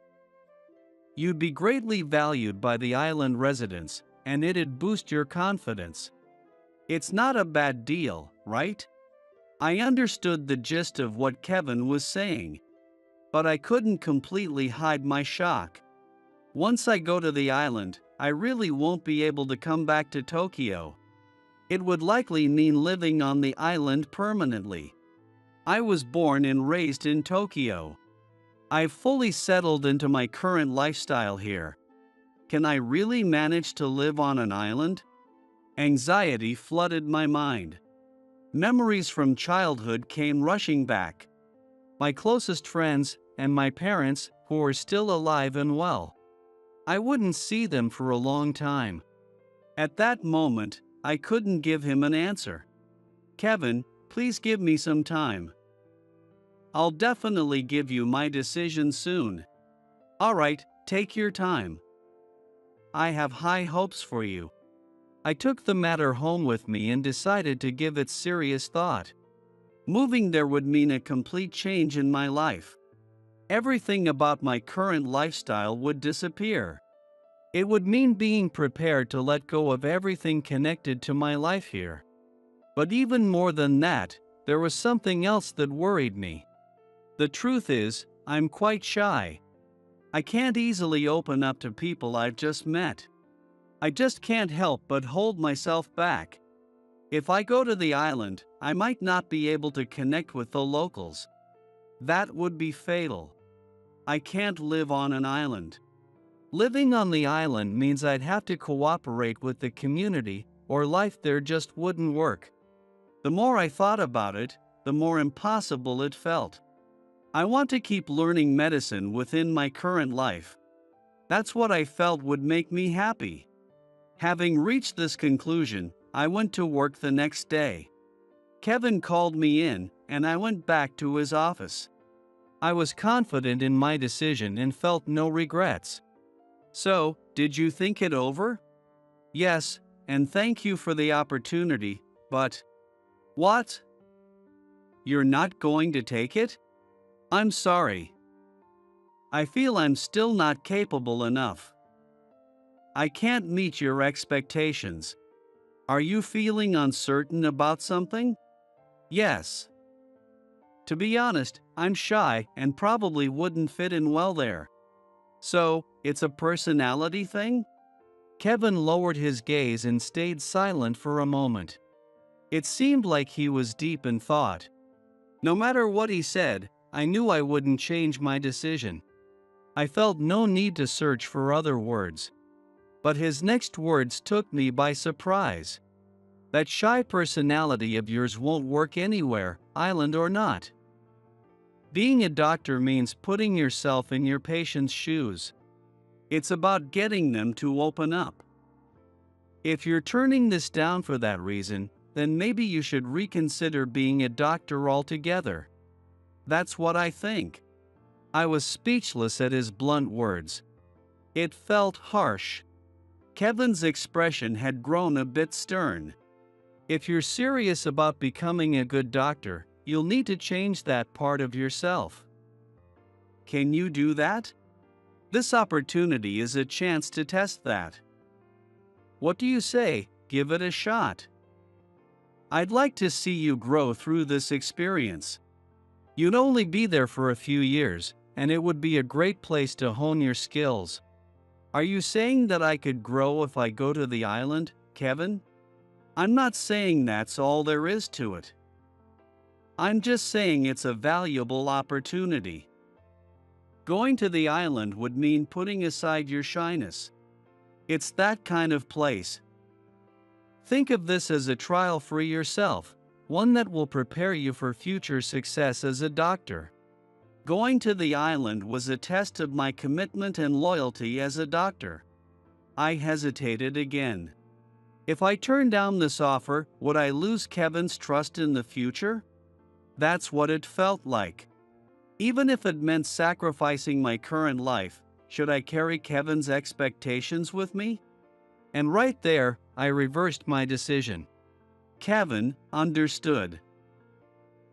Speaker 1: You'd be greatly valued by the island residents, and it'd boost your confidence. It's not a bad deal, right? I understood the gist of what Kevin was saying, but I couldn't completely hide my shock. Once I go to the island, I really won't be able to come back to Tokyo. It would likely mean living on the island permanently. I was born and raised in Tokyo. I've fully settled into my current lifestyle here. Can I really manage to live on an island? Anxiety flooded my mind. Memories from childhood came rushing back. My closest friends and my parents, who were still alive and well. I wouldn't see them for a long time. At that moment, I couldn't give him an answer. Kevin, please give me some time. I'll definitely give you my decision soon. Alright, take your time. I have high hopes for you. I took the matter home with me and decided to give it serious thought. Moving there would mean a complete change in my life. Everything about my current lifestyle would disappear. It would mean being prepared to let go of everything connected to my life here. But even more than that, there was something else that worried me. The truth is, I'm quite shy. I can't easily open up to people I've just met. I just can't help but hold myself back. If I go to the island, I might not be able to connect with the locals. That would be fatal. I can't live on an island. Living on the island means I'd have to cooperate with the community, or life there just wouldn't work. The more I thought about it, the more impossible it felt. I want to keep learning medicine within my current life. That's what I felt would make me happy. Having reached this conclusion, I went to work the next day. Kevin called me in, and I went back to his office. I was confident in my decision and felt no regrets. So, did you think it over? Yes, and thank you for the opportunity, but... What? You're not going to take it? I'm sorry. I feel I'm still not capable enough. I can't meet your expectations. Are you feeling uncertain about something? Yes. To be honest, I'm shy and probably wouldn't fit in well there. So, it's a personality thing? Kevin lowered his gaze and stayed silent for a moment. It seemed like he was deep in thought. No matter what he said, I knew I wouldn't change my decision. I felt no need to search for other words. But his next words took me by surprise. That shy personality of yours won't work anywhere, island or not. Being a doctor means putting yourself in your patient's shoes. It's about getting them to open up. If you're turning this down for that reason, then maybe you should reconsider being a doctor altogether. That's what I think. I was speechless at his blunt words. It felt harsh. Kevin's expression had grown a bit stern. If you're serious about becoming a good doctor, you'll need to change that part of yourself. Can you do that? This opportunity is a chance to test that. What do you say? Give it a shot. I'd like to see you grow through this experience. You'd only be there for a few years, and it would be a great place to hone your skills. Are you saying that I could grow if I go to the island, Kevin? I'm not saying that's all there is to it. I'm just saying it's a valuable opportunity. Going to the island would mean putting aside your shyness. It's that kind of place. Think of this as a trial for yourself, one that will prepare you for future success as a doctor. Going to the island was a test of my commitment and loyalty as a doctor. I hesitated again. If I turned down this offer, would I lose Kevin's trust in the future? That's what it felt like. Even if it meant sacrificing my current life, should I carry Kevin's expectations with me? And right there, I reversed my decision. Kevin understood.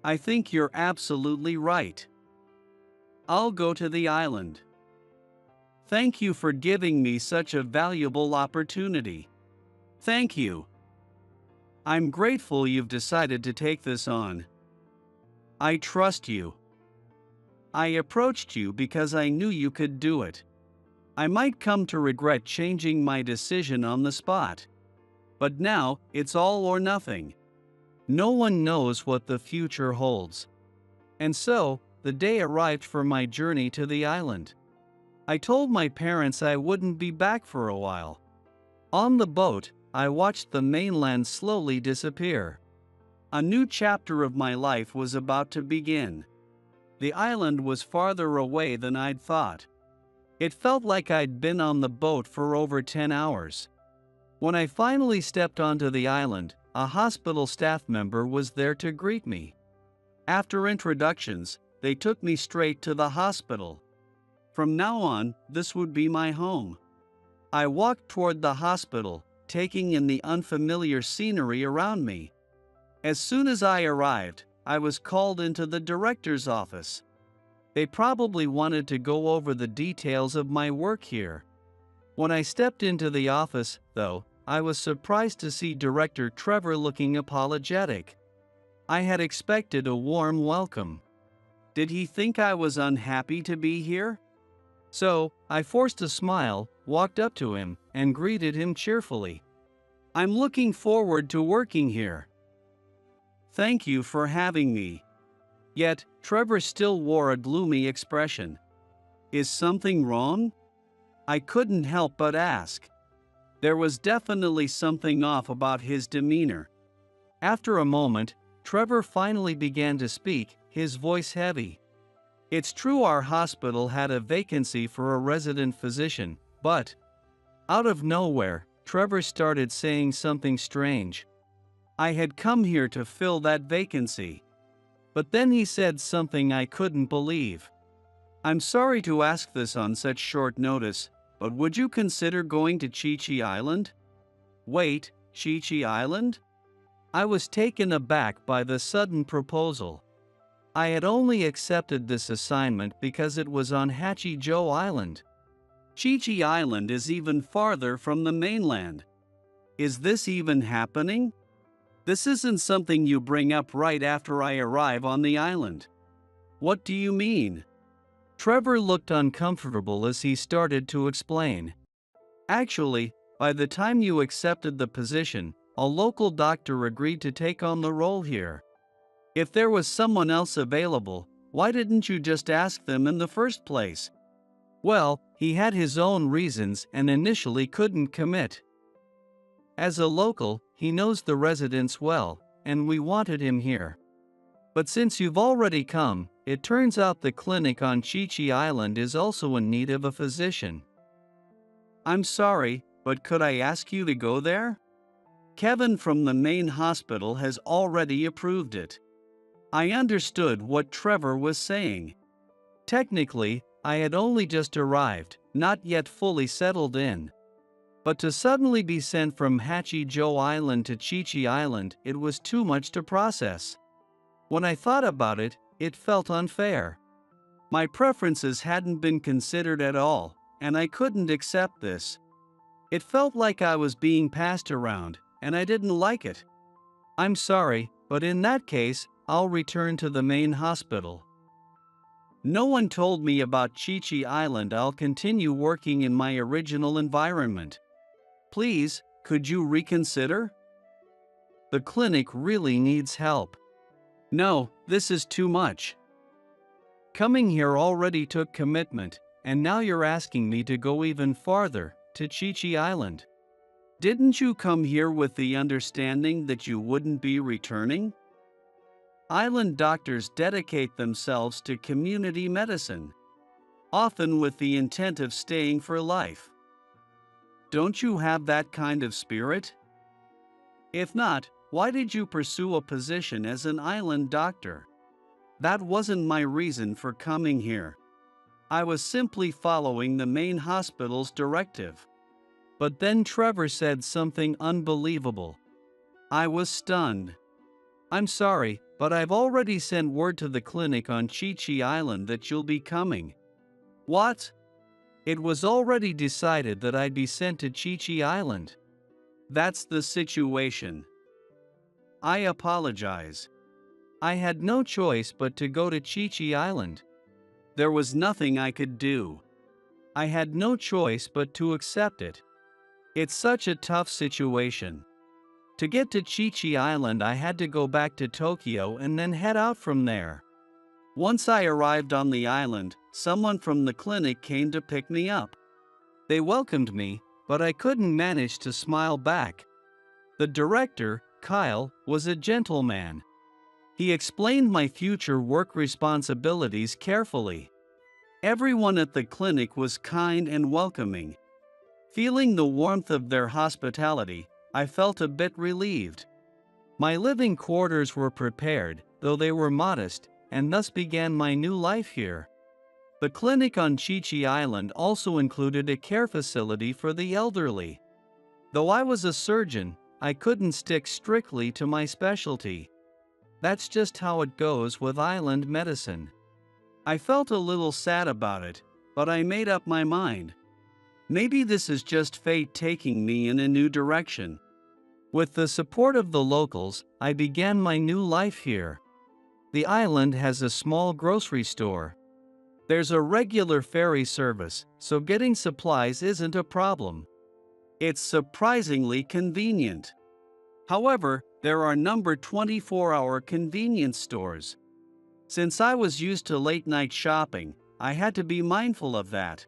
Speaker 1: I think you're absolutely right. I'll go to the island. Thank you for giving me such a valuable opportunity. Thank you. I'm grateful you've decided to take this on. I trust you. I approached you because I knew you could do it. I might come to regret changing my decision on the spot. But now, it's all or nothing. No one knows what the future holds. And so, the day arrived for my journey to the island. I told my parents I wouldn't be back for a while. On the boat, I watched the mainland slowly disappear. A new chapter of my life was about to begin. The island was farther away than I'd thought. It felt like I'd been on the boat for over 10 hours. When I finally stepped onto the island, a hospital staff member was there to greet me. After introductions, they took me straight to the hospital. From now on, this would be my home. I walked toward the hospital, taking in the unfamiliar scenery around me. As soon as I arrived, I was called into the director's office. They probably wanted to go over the details of my work here. When I stepped into the office, though, I was surprised to see Director Trevor looking apologetic. I had expected a warm welcome. Did he think I was unhappy to be here? So, I forced a smile, walked up to him, and greeted him cheerfully. I'm looking forward to working here. Thank you for having me. Yet, Trevor still wore a gloomy expression. Is something wrong? I couldn't help but ask. There was definitely something off about his demeanor. After a moment, Trevor finally began to speak, his voice heavy. It's true our hospital had a vacancy for a resident physician, but out of nowhere, Trevor started saying something strange. I had come here to fill that vacancy. But then he said something I couldn't believe. I'm sorry to ask this on such short notice, but would you consider going to Chi-Chi Island? Wait, Chi-Chi Island? I was taken aback by the sudden proposal. I had only accepted this assignment because it was on Hachi-Jo Island. Chi-Chi Island is even farther from the mainland. Is this even happening? This isn't something you bring up right after I arrive on the island. What do you mean? Trevor looked uncomfortable as he started to explain. Actually, by the time you accepted the position, a local doctor agreed to take on the role here. If there was someone else available, why didn't you just ask them in the first place? Well, he had his own reasons and initially couldn't commit. As a local, he knows the residents well, and we wanted him here. But since you've already come, it turns out the clinic on Chi-Chi Island is also in need of a physician. I'm sorry, but could I ask you to go there? Kevin from the main hospital has already approved it. I understood what Trevor was saying. Technically, I had only just arrived, not yet fully settled in. But to suddenly be sent from Hachi-Jo Island to Chi-Chi Island, it was too much to process. When I thought about it, it felt unfair. My preferences hadn't been considered at all, and I couldn't accept this. It felt like I was being passed around, and I didn't like it. I'm sorry, but in that case, I'll return to the main hospital. No one told me about Chi-Chi Island. I'll continue working in my original environment. Please, could you reconsider? The clinic really needs help. No, this is too much. Coming here already took commitment, and now you're asking me to go even farther, to Chi-Chi Island. Didn't you come here with the understanding that you wouldn't be returning? Island doctors dedicate themselves to community medicine, often with the intent of staying for life. Don't you have that kind of spirit? If not, why did you pursue a position as an island doctor? That wasn't my reason for coming here. I was simply following the main hospital's directive. But then Trevor said something unbelievable. I was stunned. I'm sorry, but I've already sent word to the clinic on Chi-Chi Island that you'll be coming. What? It was already decided that I'd be sent to Chi-Chi Island. That's the situation. I apologize. I had no choice but to go to Chi Island. There was nothing I could do. I had no choice but to accept it. It's such a tough situation. To get to Chi Island, I had to go back to Tokyo and then head out from there. Once I arrived on the island, someone from the clinic came to pick me up. They welcomed me, but I couldn't manage to smile back. The director, Kyle, was a gentleman. He explained my future work responsibilities carefully. Everyone at the clinic was kind and welcoming. Feeling the warmth of their hospitality, I felt a bit relieved. My living quarters were prepared, though they were modest, and thus began my new life here. The clinic on Chi Island also included a care facility for the elderly. Though I was a surgeon, I couldn't stick strictly to my specialty. That's just how it goes with island medicine. I felt a little sad about it, but I made up my mind. Maybe this is just fate taking me in a new direction. With the support of the locals, I began my new life here. The island has a small grocery store. There's a regular ferry service, so getting supplies isn't a problem. It's surprisingly convenient. However, there are number 24-hour convenience stores. Since I was used to late-night shopping, I had to be mindful of that.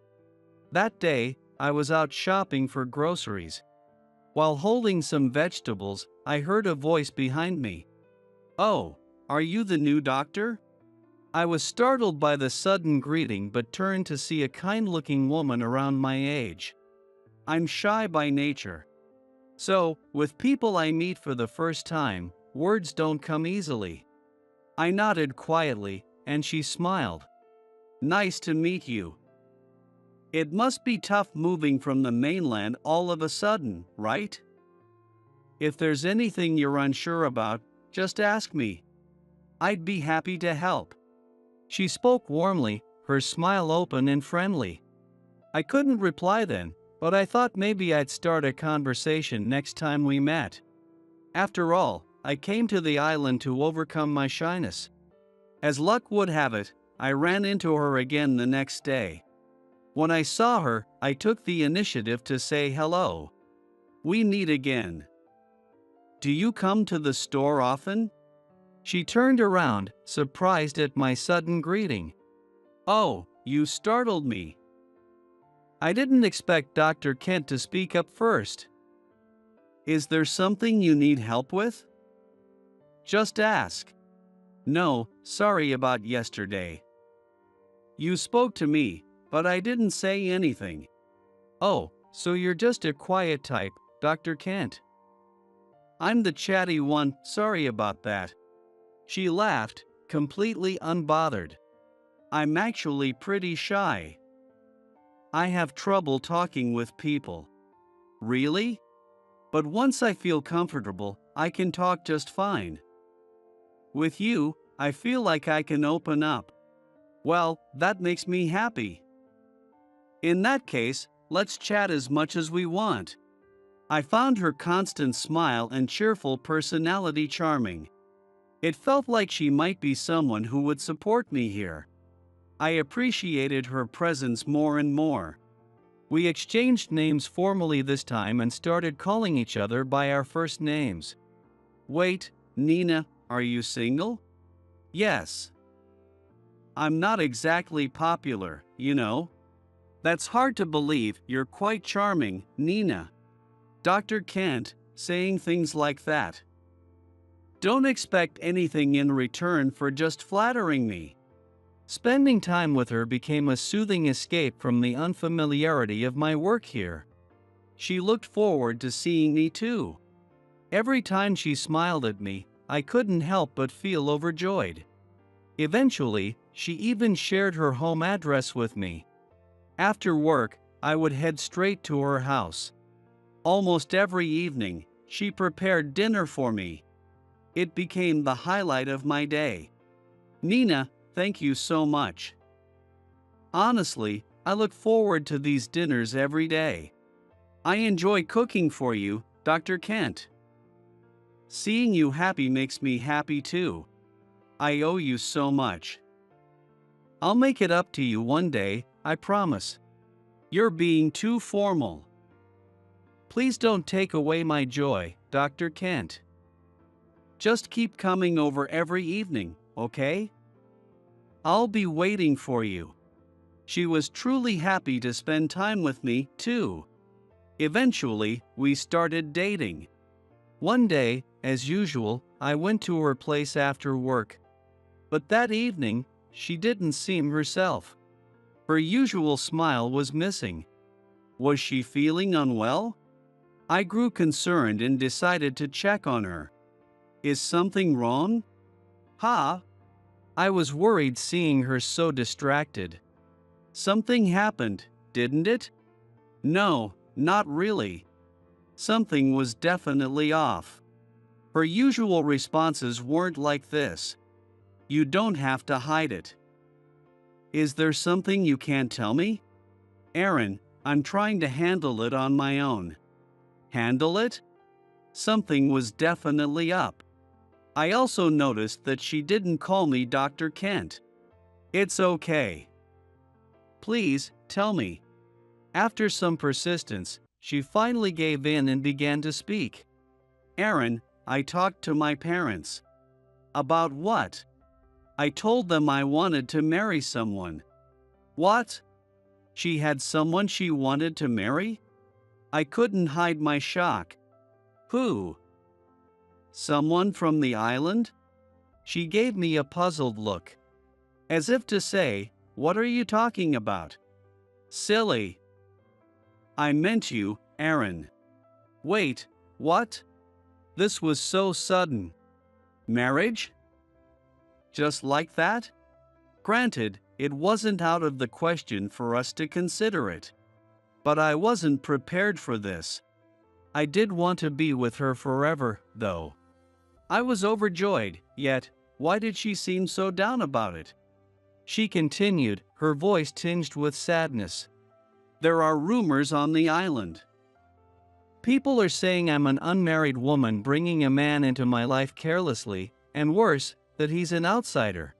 Speaker 1: That day, I was out shopping for groceries. While holding some vegetables, I heard a voice behind me. "Oh, are you the new doctor?" I was startled by the sudden greeting but turned to see a kind-looking woman around my age. I'm shy by nature. So, with people I meet for the first time, words don't come easily. I nodded quietly, and she smiled. "Nice to meet you. It must be tough moving from the mainland all of a sudden, right? If there's anything you're unsure about, just ask me. I'd be happy to help." She spoke warmly, her smile open and friendly. I couldn't reply then, but I thought maybe I'd start a conversation next time we met. After all, I came to the island to overcome my shyness. As luck would have it, I ran into her again the next day. When I saw her, I took the initiative to say hello. "We meet again. Do you come to the store often?" She turned around, surprised at my sudden greeting. "Oh, you startled me. I didn't expect Dr. Kent to speak up first. Is there something you need help with? Just ask." "No, sorry about yesterday. You spoke to me, but I didn't say anything." "Oh, so you're just a quiet type, Dr. Kent." "I'm the chatty one, sorry about that." She laughed, completely unbothered. "I'm actually pretty shy. I have trouble talking with people." "Really? But once I feel comfortable, I can talk just fine. With you, I feel like I can open up." "Well, that makes me happy. In that case, let's chat as much as we want." I found her constant smile and cheerful personality charming. It felt like she might be someone who would support me here. I appreciated her presence more and more. We exchanged names formally this time and started calling each other by our first names. "Wait, Nina, are you single?" "Yes. I'm not exactly popular, you know." "That's hard to believe, you're quite charming, Nina." Dr. Kent, saying things like that. Don't expect anything in return for just flattering me. Spending time with her became a soothing escape from the unfamiliarity of my work here. She looked forward to seeing me too. Every time she smiled at me, I couldn't help but feel overjoyed. Eventually, she even shared her home address with me. After work, I would head straight to her house. Almost every evening, she prepared dinner for me. It became the highlight of my day. "Nina, thank you so much. Honestly, I look forward to these dinners every day. I enjoy cooking for you, Dr. Kent." Seeing you happy makes me happy too. I owe you so much. I'll make it up to you one day, I promise. You're being too formal. Please don't take away my joy, Dr. Kent. Just keep coming over every evening, okay? I'll be waiting for you. She was truly happy to spend time with me, too. Eventually, we started dating. One day, as usual, I went to her place after work. But that evening, she didn't seem herself. Her usual smile was missing. Was she feeling unwell? I grew concerned and decided to check on her. Is something wrong? Ha! I was worried seeing her so distracted. Something happened, didn't it? No, not really. Something was definitely off. Her usual responses weren't like this. You don't have to hide it. Is there something you can't tell me? Aaron, I'm trying to handle it on my own. Handle it? Something was definitely up. I also noticed that she didn't call me Dr. Kent. It's okay. Please, tell me. After some persistence, she finally gave in and began to speak. Aaron, I talked to my parents. About what? I told them I wanted to marry someone. What? She had someone she wanted to marry? I couldn't hide my shock. Who? Someone from the island? She gave me a puzzled look. As if to say, what are you talking about? Silly. I meant you, Aaron. Wait, what? This was so sudden. Marriage? Just like that? Granted, it wasn't out of the question for us to consider it. But I wasn't prepared for this. I did want to be with her forever, though. I was overjoyed, yet, why did she seem so down about it? She continued, her voice tinged with sadness. There are rumors on the island. People are saying I'm an unmarried woman bringing a man into my life carelessly, and worse, that he's an outsider.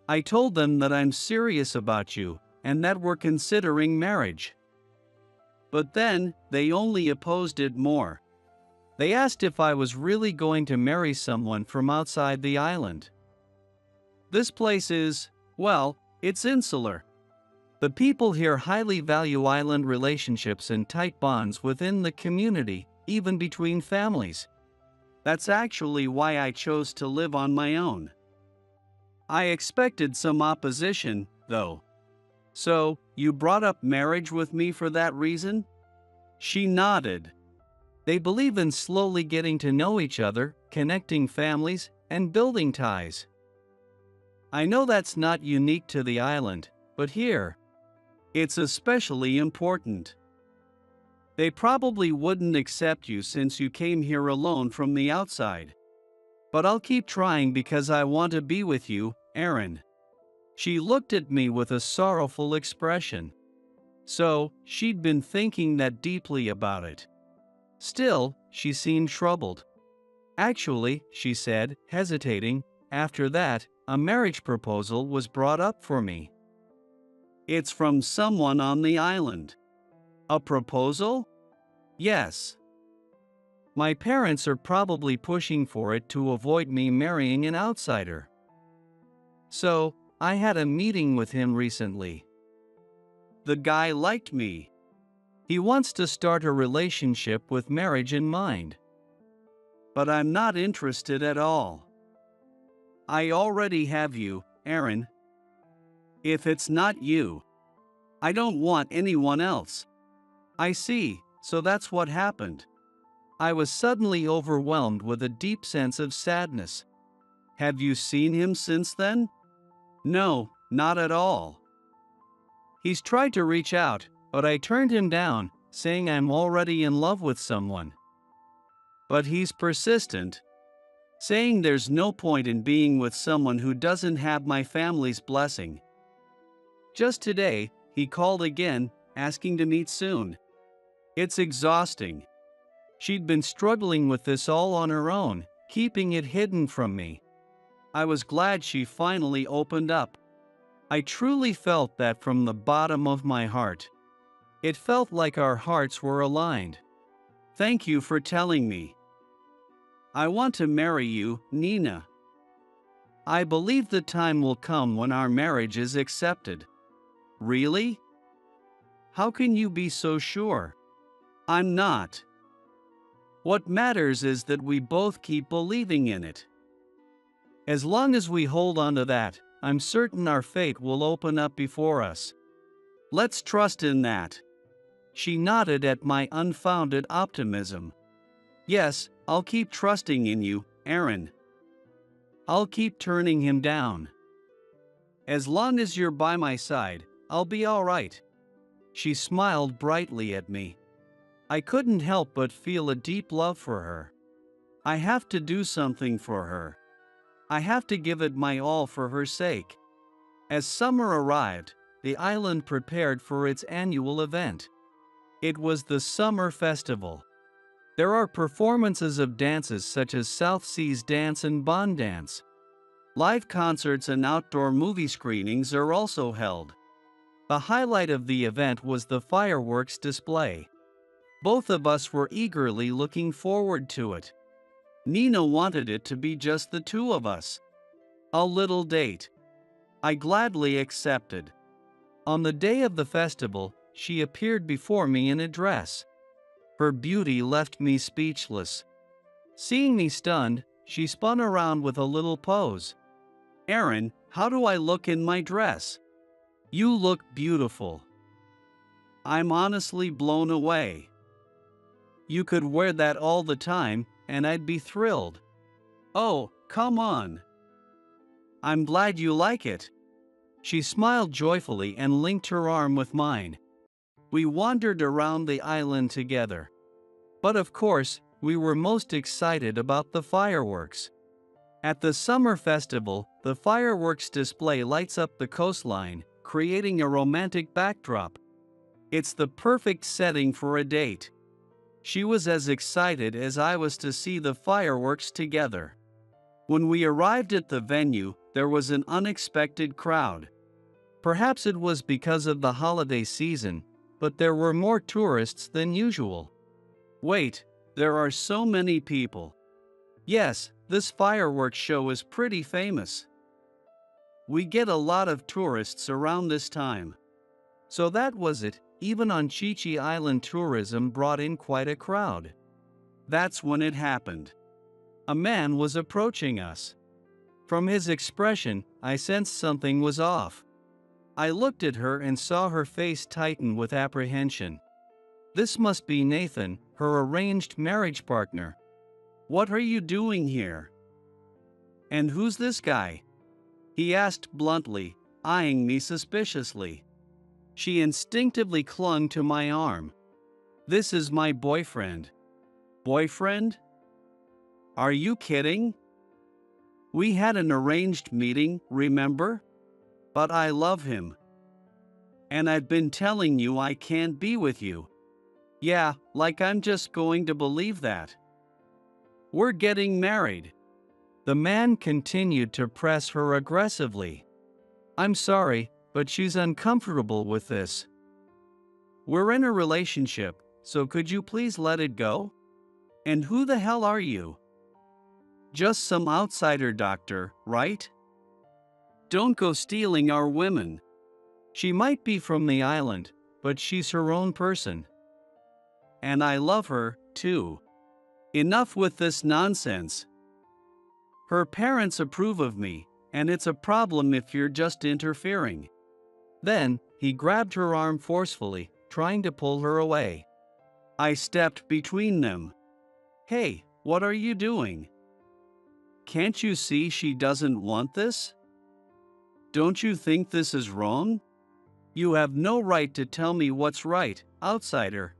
Speaker 1: I told them that I'm serious about you, and that we're considering marriage. But then, they only opposed it more. They asked if I was really going to marry someone from outside the island. This place is, well, it's insular. The people here highly value island relationships and tight bonds within the community, even between families. That's actually why I chose to live on my own. I expected some opposition, though. So, you brought up marriage with me for that reason? She nodded. They believe in slowly getting to know each other, connecting families, and building ties. I know that's not unique to the island, but here, it's especially important. They probably wouldn't accept you since you came here alone from the outside. But I'll keep trying because I want to be with you, Aaron. She looked at me with a sorrowful expression. So, she'd been thinking that deeply about it. Still, she seemed troubled. Actually, she said, hesitating, after that, a marriage proposal was brought up for me. It's from someone on the island. A proposal? Yes. My parents are probably pushing for it to avoid me marrying an outsider. So, I had a meeting with him recently. The guy liked me. He wants to start a relationship with marriage in mind. But I'm not interested at all. I already have you, Aaron. If it's not you, I don't want anyone else. I see, so that's what happened. I was suddenly overwhelmed with a deep sense of sadness. Have you seen him since then? No, not at all. He's tried to reach out, but I turned him down, saying I'm already in love with someone. But he's persistent, saying there's no point in being with someone who doesn't have my family's blessing. Just today, he called again, asking to meet soon. It's exhausting. She'd been struggling with this all on her own, keeping it hidden from me. I was glad she finally opened up. I truly felt that from the bottom of my heart. It felt like our hearts were aligned. Thank you for telling me. I want to marry you, Nina. I believe the time will come when our marriage is accepted. Really? How can you be so sure? I'm not. What matters is that we both keep believing in it. As long as we hold on to that, I'm certain our fate will open up before us. Let's trust in that. She nodded at my unfounded optimism. Yes, I'll keep trusting in you, Aaron. I'll keep turning him down. As long as you're by my side, I'll be all right. She smiled brightly at me. I couldn't help but feel a deep love for her. I have to do something for her. I have to give it my all for her sake. As summer arrived, the island prepared for its annual event. It was the summer festival. There are performances of dances such as South Seas Dance and Bond Dance. Live concerts and outdoor movie screenings are also held. The highlight of the event was the fireworks display. Both of us were eagerly looking forward to it. Nina wanted it to be just the two of us. A little date. I gladly accepted. On the day of the festival, she appeared before me in a dress. Her beauty left me speechless. Seeing me stunned, she spun around with a little pose. Aaron, how do I look in my dress? You look beautiful. I'm honestly blown away. You could wear that all the time, and I'd be thrilled. Oh, come on. I'm glad you like it. She smiled joyfully and linked her arm with mine. We wandered around the island together. But of course, we were most excited about the fireworks. At the summer festival, the fireworks display lights up the coastline, creating a romantic backdrop. It's the perfect setting for a date. She was as excited as I was to see the fireworks together. When we arrived at the venue, there was an unexpected crowd. Perhaps it was because of the holiday season, but there were more tourists than usual. Wait, there are so many people. Yes, this fireworks show is pretty famous. We get a lot of tourists around this time. So that was it. Even on Chi-Chi Island, tourism brought in quite a crowd. That's when it happened. A man was approaching us. From his expression, I sensed something was off. I looked at her and saw her face tighten with apprehension. This must be Nathan, her arranged marriage partner. What are you doing here? And who's this guy? He asked bluntly, eyeing me suspiciously. She instinctively clung to my arm. This is my boyfriend. Boyfriend? Are you kidding? We had an arranged meeting, remember? But I love him. And I've been telling you I can't be with you. Yeah, like I'm just going to believe that. We're getting married. The man continued to press her aggressively. I'm sorry, but she's uncomfortable with this. We're in a relationship, so could you please let it go? And who the hell are you? Just some outsider doctor, right? Don't go stealing our women. She might be from the island, but she's her own person. And I love her, too. Enough with this nonsense. Her parents approve of me, and it's a problem if you're just interfering. Then, he grabbed her arm forcefully, trying to pull her away. I stepped between them. Hey, what are you doing? Can't you see she doesn't want this? Don't you think this is wrong? You have no right to tell me what's right, outsider.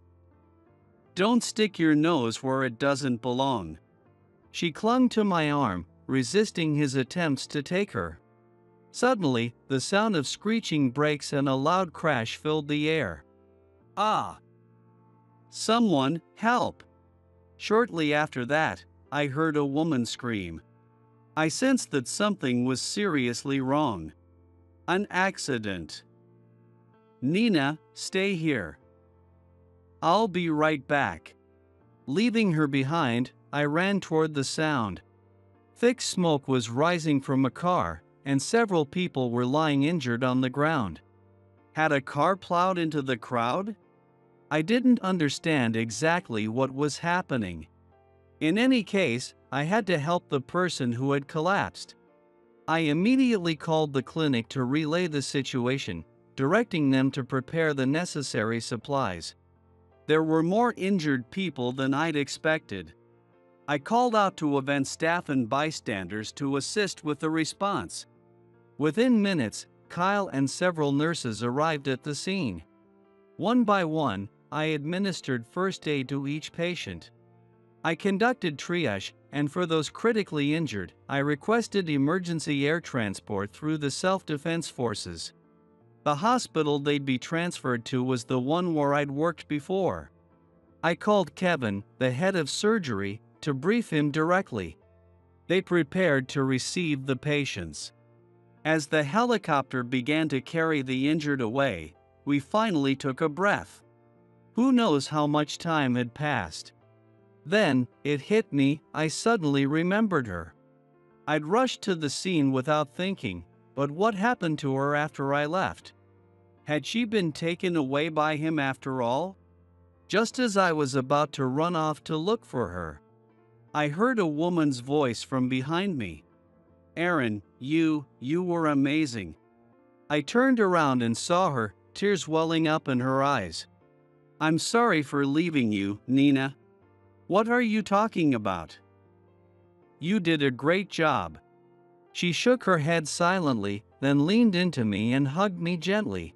Speaker 1: Don't stick your nose where it doesn't belong. She clung to my arm, resisting his attempts to take her. Suddenly, the sound of screeching brakes and a loud crash filled the air. Ah! Someone, help! Shortly after that, I heard a woman scream. I sensed that something was seriously wrong. An accident. Nina, stay here. I'll be right back. Leaving her behind, I ran toward the sound. Thick smoke was rising from a car, and several people were lying injured on the ground. Had a car plowed into the crowd? I didn't understand exactly what was happening. In any case, I had to help the person who had collapsed. I immediately called the clinic to relay the situation, directing them to prepare the necessary supplies. There were more injured people than I'd expected. I called out to event staff and bystanders to assist with the response. Within minutes, Kyle and several nurses arrived at the scene. One by one, I administered first aid to each patient. I conducted triage, and for those critically injured, I requested emergency air transport through the self-defense forces. The hospital they'd be transferred to was the one where I'd worked before. I called Kevin, the head of surgery, to brief him directly. They prepared to receive the patients. As the helicopter began to carry the injured away, we finally took a breath. Who knows how much time had passed? Then, it hit me, I suddenly remembered her. I'd rushed to the scene without thinking, but what happened to her after I left? Had she been taken away by him after all? Just as I was about to run off to look for her, I heard a woman's voice from behind me. Aaron, you were amazing. I turned around and saw her, tears welling up in her eyes. I'm sorry for leaving you, Nina. What are you talking about? You did a great job. She shook her head silently, then leaned into me and hugged me gently.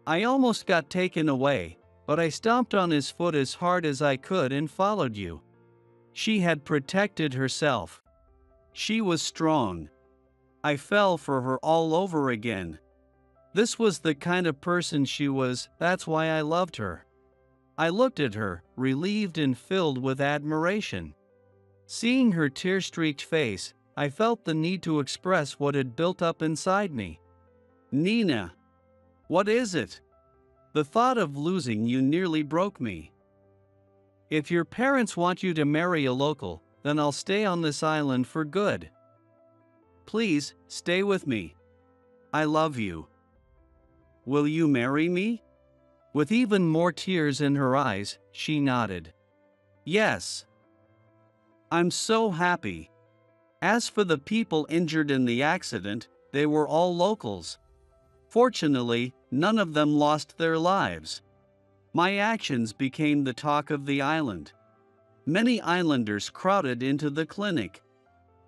Speaker 1: I almost got taken away, but I stomped on his foot as hard as I could and followed you. She had protected herself. She was strong. I fell for her all over again. This was the kind of person she was, that's why I loved her. I looked at her, relieved and filled with admiration. Seeing her tear-streaked face, I felt the need to express what had built up inside me. Nina, what is it? The thought of losing you nearly broke me. If your parents want you to marry a local, then I'll stay on this island for good. Please, stay with me. I love you. Will you marry me? With even more tears in her eyes, she nodded. Yes. I'm so happy. As for the people injured in the accident, they were all locals. Fortunately, none of them lost their lives. My actions became the talk of the island. Many islanders crowded into the clinic.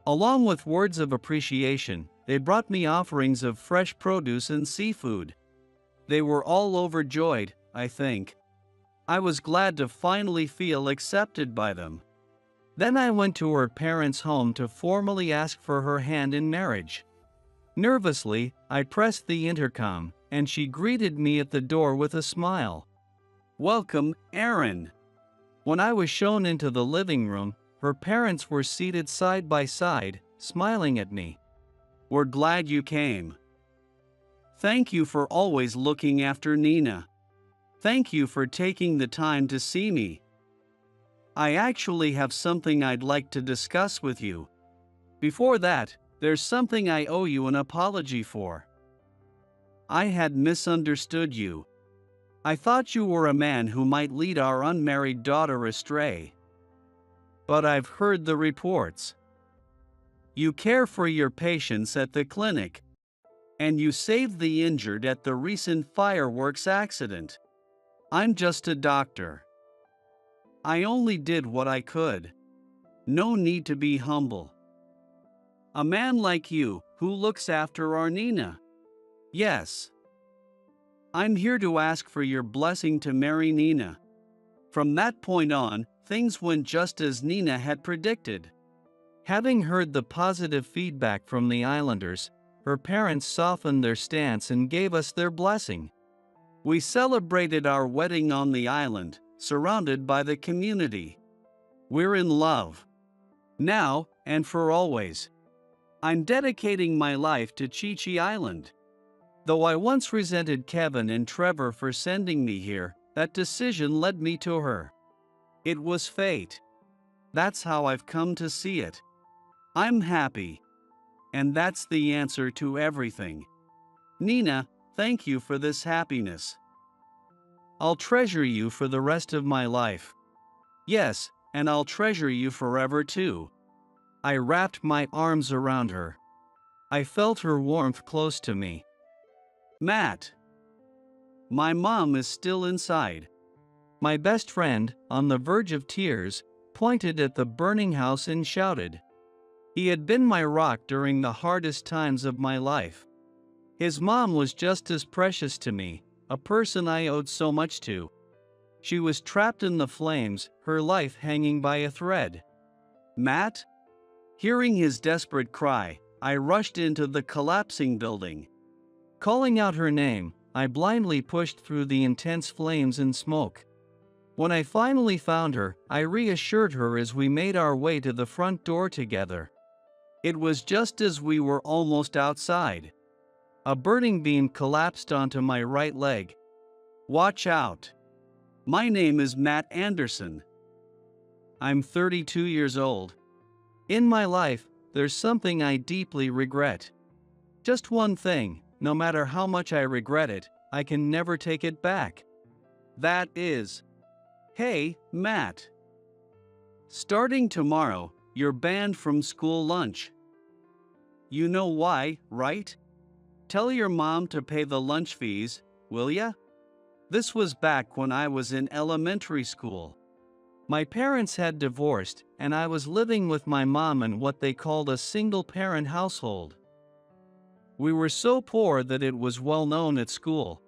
Speaker 1: Along with words of appreciation, they brought me offerings of fresh produce and seafood. They were all overjoyed, I think. I was glad to finally feel accepted by them. Then I went to her parents' home to formally ask for her hand in marriage. Nervously, I pressed the intercom, and she greeted me at the door with a smile. Welcome, Aaron. When I was shown into the living room, her parents were seated side by side, smiling at me. We're glad you came. Thank you for always looking after Nina. Thank you for taking the time to see me. I actually have something I'd like to discuss with you. Before that, there's something I owe you an apology for. I had misunderstood you. I thought you were a man who might lead our unmarried daughter astray. But I've heard the reports. You care for your patients at the clinic, and you saved the injured at the recent fireworks accident. I'm just a doctor. I only did what I could. No need to be humble. A man like you, who looks after our Nina. Yes. I'm here to ask for your blessing to marry Nina. From that point on, things went just as Nina had predicted. Having heard the positive feedback from the islanders, her parents softened their stance and gave us their blessing. We celebrated our wedding on the island, surrounded by the community. We're in love. Now, and for always. I'm dedicating my life to Chi Chi Island. Though I once resented Kevin and Trevor for sending me here, that decision led me to her. It was fate. That's how I've come to see it. I'm happy. And that's the answer to everything. Nina, thank you for this happiness. I'll treasure you for the rest of my life. Yes, and I'll treasure you forever too. I wrapped my arms around her. I felt her warmth close to me. Matt. My mom is still inside. My best friend, on the verge of tears, pointed at the burning house and shouted. He had been my rock during the hardest times of my life. His mom was just as precious to me, a person I owed so much to. She was trapped in the flames, her life hanging by a thread. Matt? Hearing his desperate cry, I rushed into the collapsing building. Calling out her name, I blindly pushed through the intense flames and smoke. When I finally found her, I reassured her as we made our way to the front door together. It was just as we were almost outside. A burning beam collapsed onto my right leg. Watch out. My name is Matt Anderson. I'm 32 years old. In my life, there's something I deeply regret. Just one thing, no matter how much I regret it, I can never take it back. That is, hey, Matt. Starting tomorrow, you're banned from school lunch. You know why, right? Tell your mom to pay the lunch fees, will ya? This was back when I was in elementary school. My parents had divorced, and I was living with my mom in what they called a single-parent household. We were so poor that it was well known at school.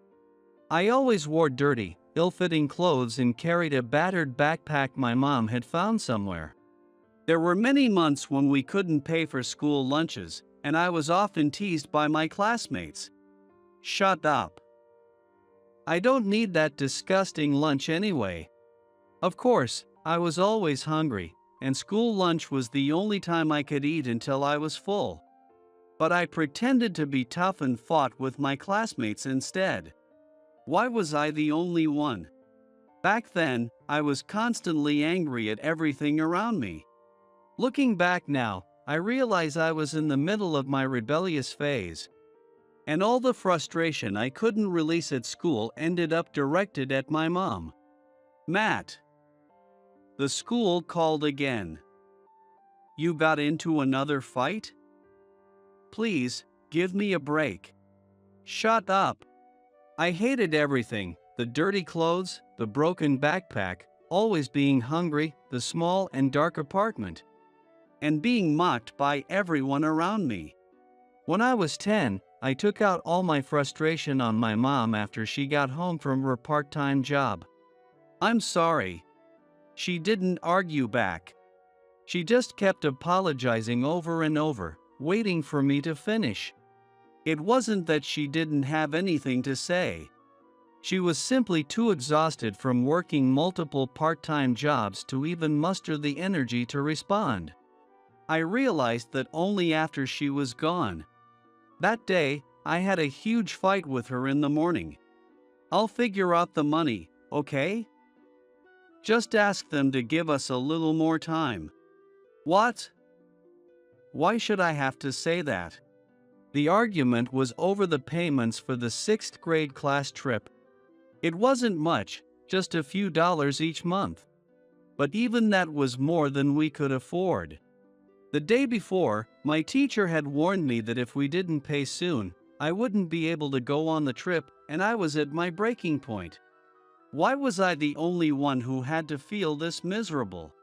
Speaker 1: I always wore dirty, ill-fitting clothes and carried a battered backpack my mom had found somewhere. There were many months when we couldn't pay for school lunches, and I was often teased by my classmates. Shut up. I don't need that disgusting lunch anyway. Of course, I was always hungry, and school lunch was the only time I could eat until I was full. But I pretended to be tough and fought with my classmates instead. Why was I the only one? Back then, I was constantly angry at everything around me. Looking back now, I realize I was in the middle of my rebellious phase. And all the frustration I couldn't release at school ended up directed at my mom. Matt. The school called again. You got into another fight? Please, give me a break. Shut up. I hated everything, the dirty clothes, the broken backpack, always being hungry, the small and dark apartment, and being mocked by everyone around me. When I was 10, I took out all my frustration on my mom after she got home from her part-time job. I'm sorry. She didn't argue back. She just kept apologizing over and over, waiting for me to finish. It wasn't that she didn't have anything to say. She was simply too exhausted from working multiple part-time jobs to even muster the energy to respond. I realized that only after she was gone. That day, I had a huge fight with her in the morning. I'll figure out the money, okay? Just ask them to give us a little more time. What? Why should I have to say that? The argument was over the payments for the 6th grade class trip. It wasn't much, just a few dollars each month. But even that was more than we could afford. The day before, my teacher had warned me that if we didn't pay soon, I wouldn't be able to go on the trip, and I was at my breaking point. Why was I the only one who had to feel this miserable?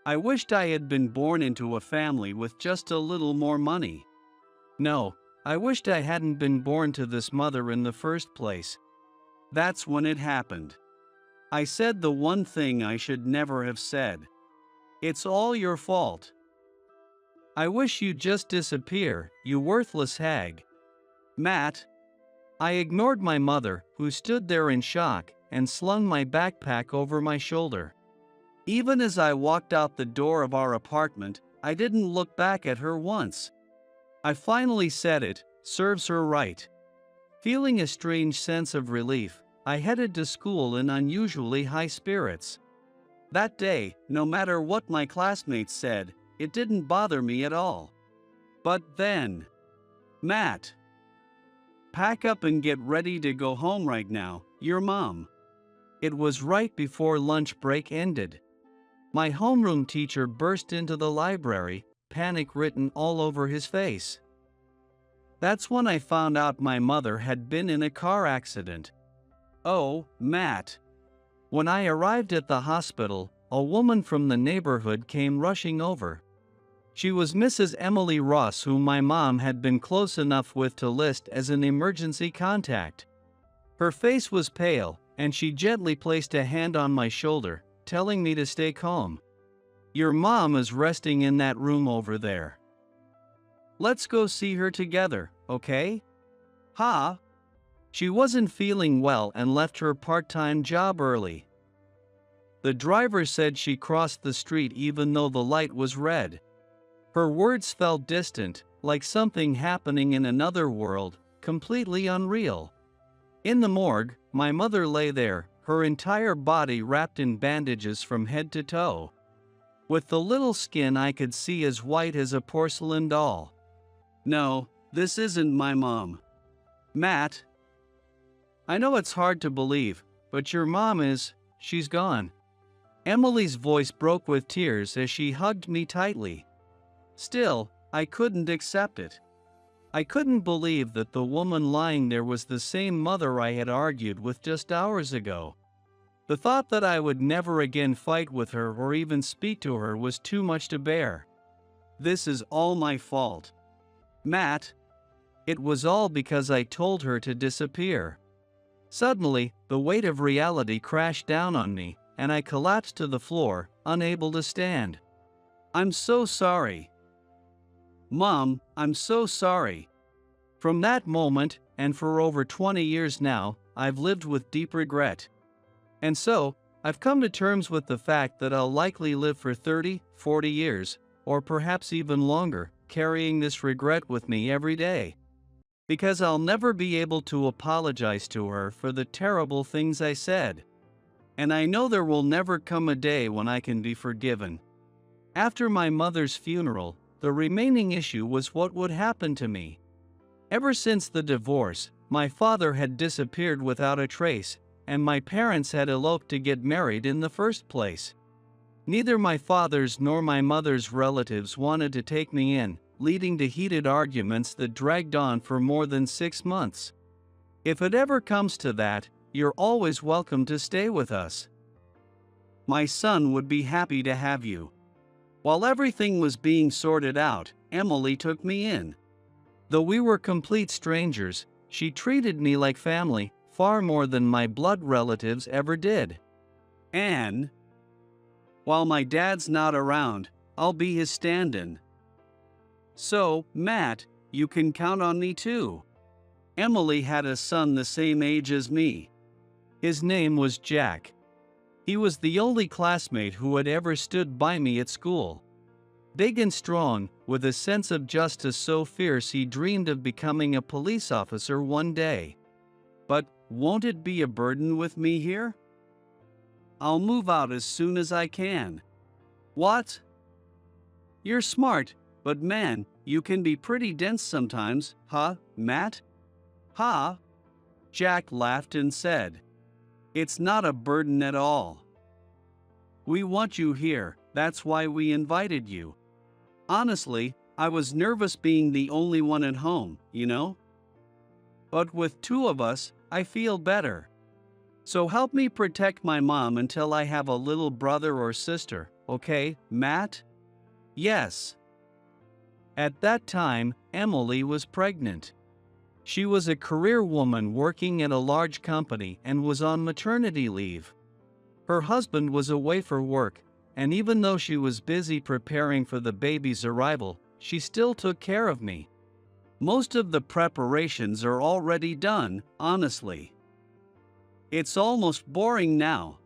Speaker 1: I wished I had been born into a family with just a little more money. No, I wished I hadn't been born to this mother in the first place. That's when it happened. I said the one thing I should never have said. It's all your fault. I wish you'd just disappear, you worthless hag. Matt. I ignored my mother, who stood there in shock, and slung my backpack over my shoulder. Even as I walked out the door of our apartment, I didn't look back at her once. I finally said it, serves her right. Feeling a strange sense of relief, I headed to school in unusually high spirits. That day, no matter what my classmates said, it didn't bother me at all. But then, Matt, pack up and get ready to go home right now, your mom. It was right before lunch break ended. My homeroom teacher burst into the library, panic written all over his face. That's when I found out my mother had been in a car accident. Oh, Matt. When I arrived at the hospital, a woman from the neighborhood came rushing over. She was Mrs. Emily Ross, whom my mom had been close enough with to list as an emergency contact. Her face was pale, and she gently placed a hand on my shoulder, telling me to stay calm. Your mom is resting in that room over there. Let's go see her together, okay? Ha! She wasn't feeling well and left her part-time job early. The driver said she crossed the street even though the light was red. Her words felt distant, like something happening in another world, completely unreal. In the morgue, my mother lay there, her entire body wrapped in bandages from head to toe. With the little skin I could see as white as a porcelain doll. No, this isn't my mom. Matt. I know it's hard to believe, but your mom she's gone. Emily's voice broke with tears as she hugged me tightly. Still, I couldn't accept it. I couldn't believe that the woman lying there was the same mother I had argued with just hours ago. The thought that I would never again fight with her or even speak to her was too much to bear. This is all my fault. Matt. It was all because I told her to disappear. Suddenly, the weight of reality crashed down on me, and I collapsed to the floor, unable to stand. I'm so sorry. Mom, I'm so sorry. From that moment, and for over 20 years now, I've lived with deep regret. And so, I've come to terms with the fact that I'll likely live for 30, 40 years, or perhaps even longer, carrying this regret with me every day. Because I'll never be able to apologize to her for the terrible things I said. And I know there will never come a day when I can be forgiven. After my mother's funeral, the remaining issue was what would happen to me. Ever since the divorce, my father had disappeared without a trace, and my parents had eloped to get married in the first place. Neither my father's nor my mother's relatives wanted to take me in, leading to heated arguments that dragged on for more than 6 months. If it ever comes to that, you're always welcome to stay with us. My son would be happy to have you. While everything was being sorted out, Emily took me in. Though we were complete strangers, she treated me like family, far more than my blood relatives ever did. And while my dad's not around, I'll be his stand-in. So, Matt, you can count on me too. Emily had a son the same age as me. His name was Jack. He was the only classmate who had ever stood by me at school. Big and strong, with a sense of justice so fierce he dreamed of becoming a police officer one day. But won't it be a burden with me here? I'll move out as soon as I can. What? You're smart, but man, you can be pretty dense sometimes, huh, Matt? Ha! Jack laughed and said, "It's not a burden at all. We want you here, that's why we invited you. Honestly, I was nervous being the only one at home, you know? But with 2 of us, I feel better. So help me protect my mom until I have a little brother or sister, okay, Matt?" Yes. At that time, Emily was pregnant. She was a career woman working at a large company and was on maternity leave. Her husband was away for work, and even though she was busy preparing for the baby's arrival, she still took care of me. Most of the preparations are already done, honestly. It's almost boring now.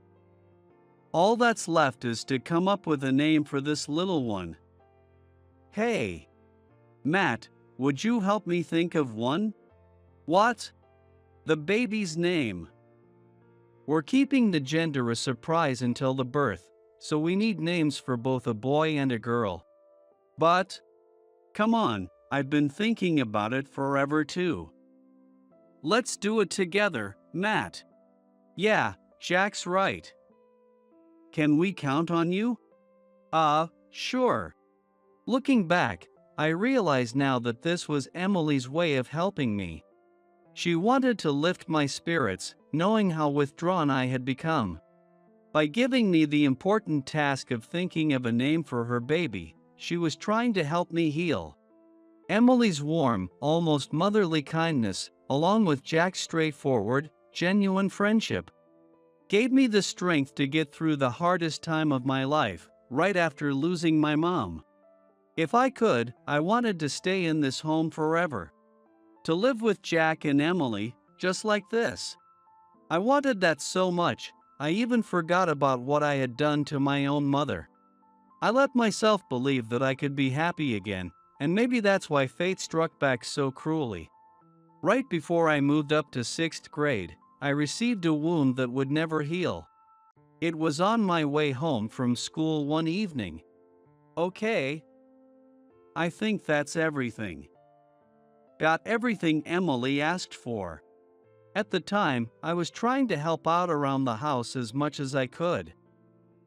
Speaker 1: All that's left is to come up with a name for this little one. Hey, Matt, would you help me think of one? What? The baby's name. We're keeping the gender a surprise until the birth, so we need names for both a boy and a girl. But, come on, I've been thinking about it forever too. Let's do it together, Matt. Yeah, Jack's right. Can we count on you? Sure. Looking back, I realize now that this was Emily's way of helping me. She wanted to lift my spirits, knowing how withdrawn I had become. By giving me the important task of thinking of a name for her baby, she was trying to help me heal. Emily's warm, almost motherly kindness, along with Jack's straightforward, genuine friendship, gave me the strength to get through the hardest time of my life, right after losing my mom. If I could, I wanted to stay in this home forever. To live with Jack and Emily, just like this. I wanted that so much, I even forgot about what I had done to my own mother. I let myself believe that I could be happy again, and maybe that's why fate struck back so cruelly. Right before I moved up to 6th grade, I received a wound that would never heal. It was on my way home from school one evening. Okay. I think that's everything. Got everything Emily asked for. At the time, I was trying to help out around the house as much as I could.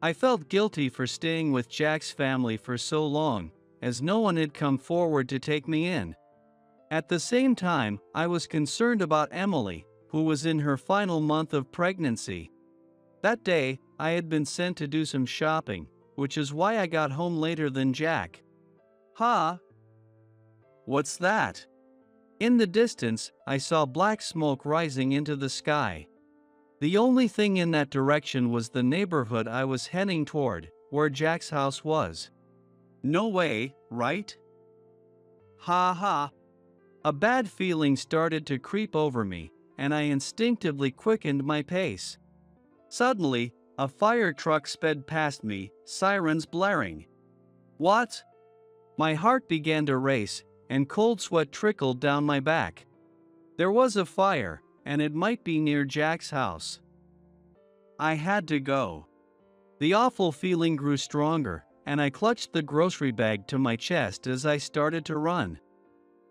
Speaker 1: I felt guilty for staying with Jack's family for so long, as no one had come forward to take me in. At the same time, I was concerned about Emily, who was in her final month of pregnancy. That day, I had been sent to do some shopping, which is why I got home later than Jack. What's that? In the distance, I saw black smoke rising into the sky. The only thing in that direction was the neighborhood I was heading toward, where Jack's house was. No way, right? A bad feeling started to creep over me, and I instinctively quickened my pace. Suddenly, a fire truck sped past me, sirens blaring. What? My heart began to race, and cold sweat trickled down my back. There was a fire, and it might be near Jack's house. I had to go. The awful feeling grew stronger, and I clutched the grocery bag to my chest as I started to run.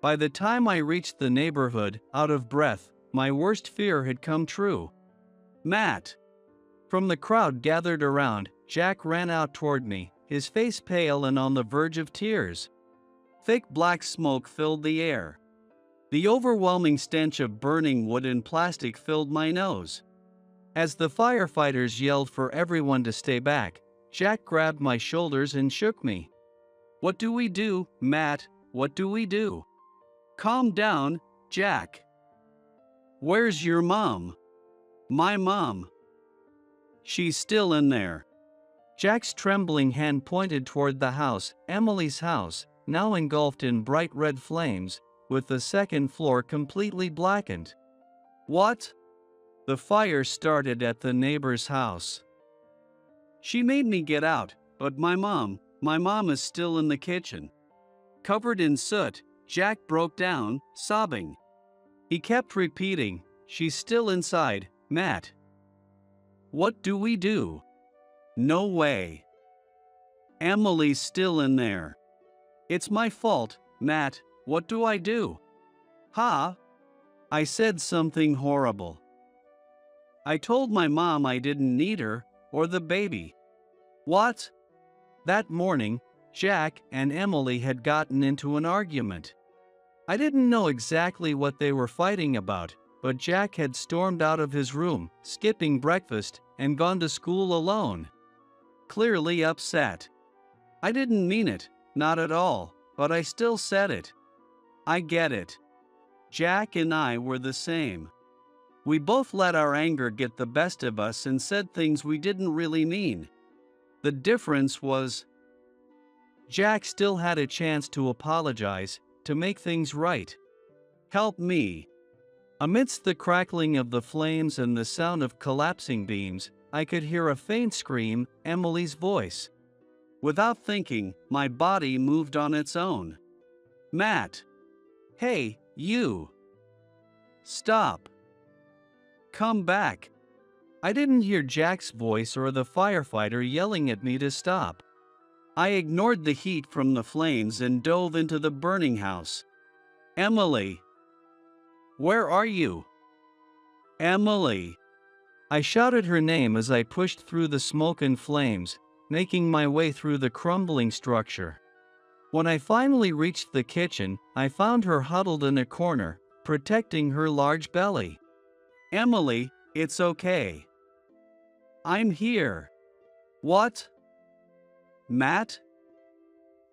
Speaker 1: By the time I reached the neighborhood, out of breath, my worst fear had come true. Matt! From the crowd gathered around, Jack ran out toward me, his face pale and on the verge of tears. Thick black smoke filled the air. The overwhelming stench of burning wood and plastic filled my nose. As the firefighters yelled for everyone to stay back, Jack grabbed my shoulders and shook me. What do we do, Matt? What do we do? Calm down, Jack. Where's your mom? My mom. She's still in there. Jack's trembling hand pointed toward the house, Emily's house, now engulfed in bright red flames, with the second floor completely blackened. What? The fire started at the neighbor's house. She made me get out, but my mom is still in the kitchen. Covered in soot, Jack broke down, sobbing. He kept repeating, "She's still inside, Matt." What do we do? No way. Emily's still in there. It's my fault, Matt. What do I do? I said something horrible. I told my mom I didn't need her, or the baby. What? That morning, Jack and Emily had gotten into an argument. I didn't know exactly what they were fighting about, but Jack had stormed out of his room, skipping breakfast, and gone to school alone. Clearly upset. I didn't mean it, not at all, but I still said it. I get it. Jack and I were the same. We both let our anger get the best of us and said things we didn't really mean. The difference was, Jack still had a chance to apologize, to make things right. Help me. Amidst the crackling of the flames and the sound of collapsing beams, I could hear a faint scream, Emily's voice. Without thinking, my body moved on its own. Matt. Hey, you. Stop. Come back. I didn't hear Jack's voice or the firefighter yelling at me to stop. I ignored the heat from the flames and dove into the burning house. Emily. Where are you? Emily. I shouted her name as I pushed through the smoke and flames, making my way through the crumbling structure. When I finally reached the kitchen, I found her huddled in a corner, protecting her large belly. Emily, it's okay. I'm here. What? Matt?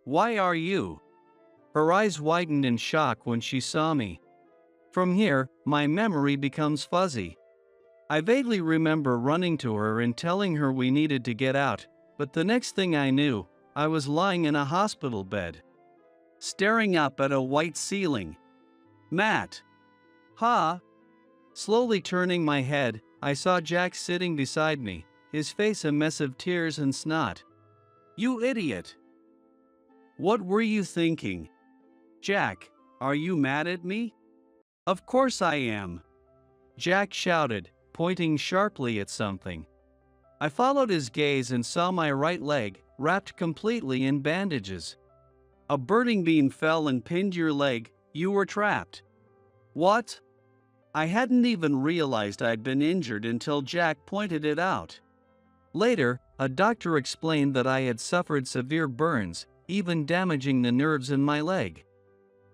Speaker 1: Why are you? Her eyes widened in shock when she saw me. From here, my memory becomes fuzzy. I vaguely remember running to her and telling her we needed to get out, but the next thing I knew, I was lying in a hospital bed, staring up at a white ceiling. Matt. Huh? Slowly turning my head, I saw Jack sitting beside me, his face a mess of tears and snot. You idiot! What were you thinking? Jack, are you mad at me? Of course I am. Jack shouted, pointing sharply at something. I followed his gaze and saw my right leg, wrapped completely in bandages. A burning beam fell and pinned your leg. You were trapped. What? I hadn't even realized I'd been injured until Jack pointed it out. Later, a doctor explained that I had suffered severe burns, even damaging the nerves in my leg.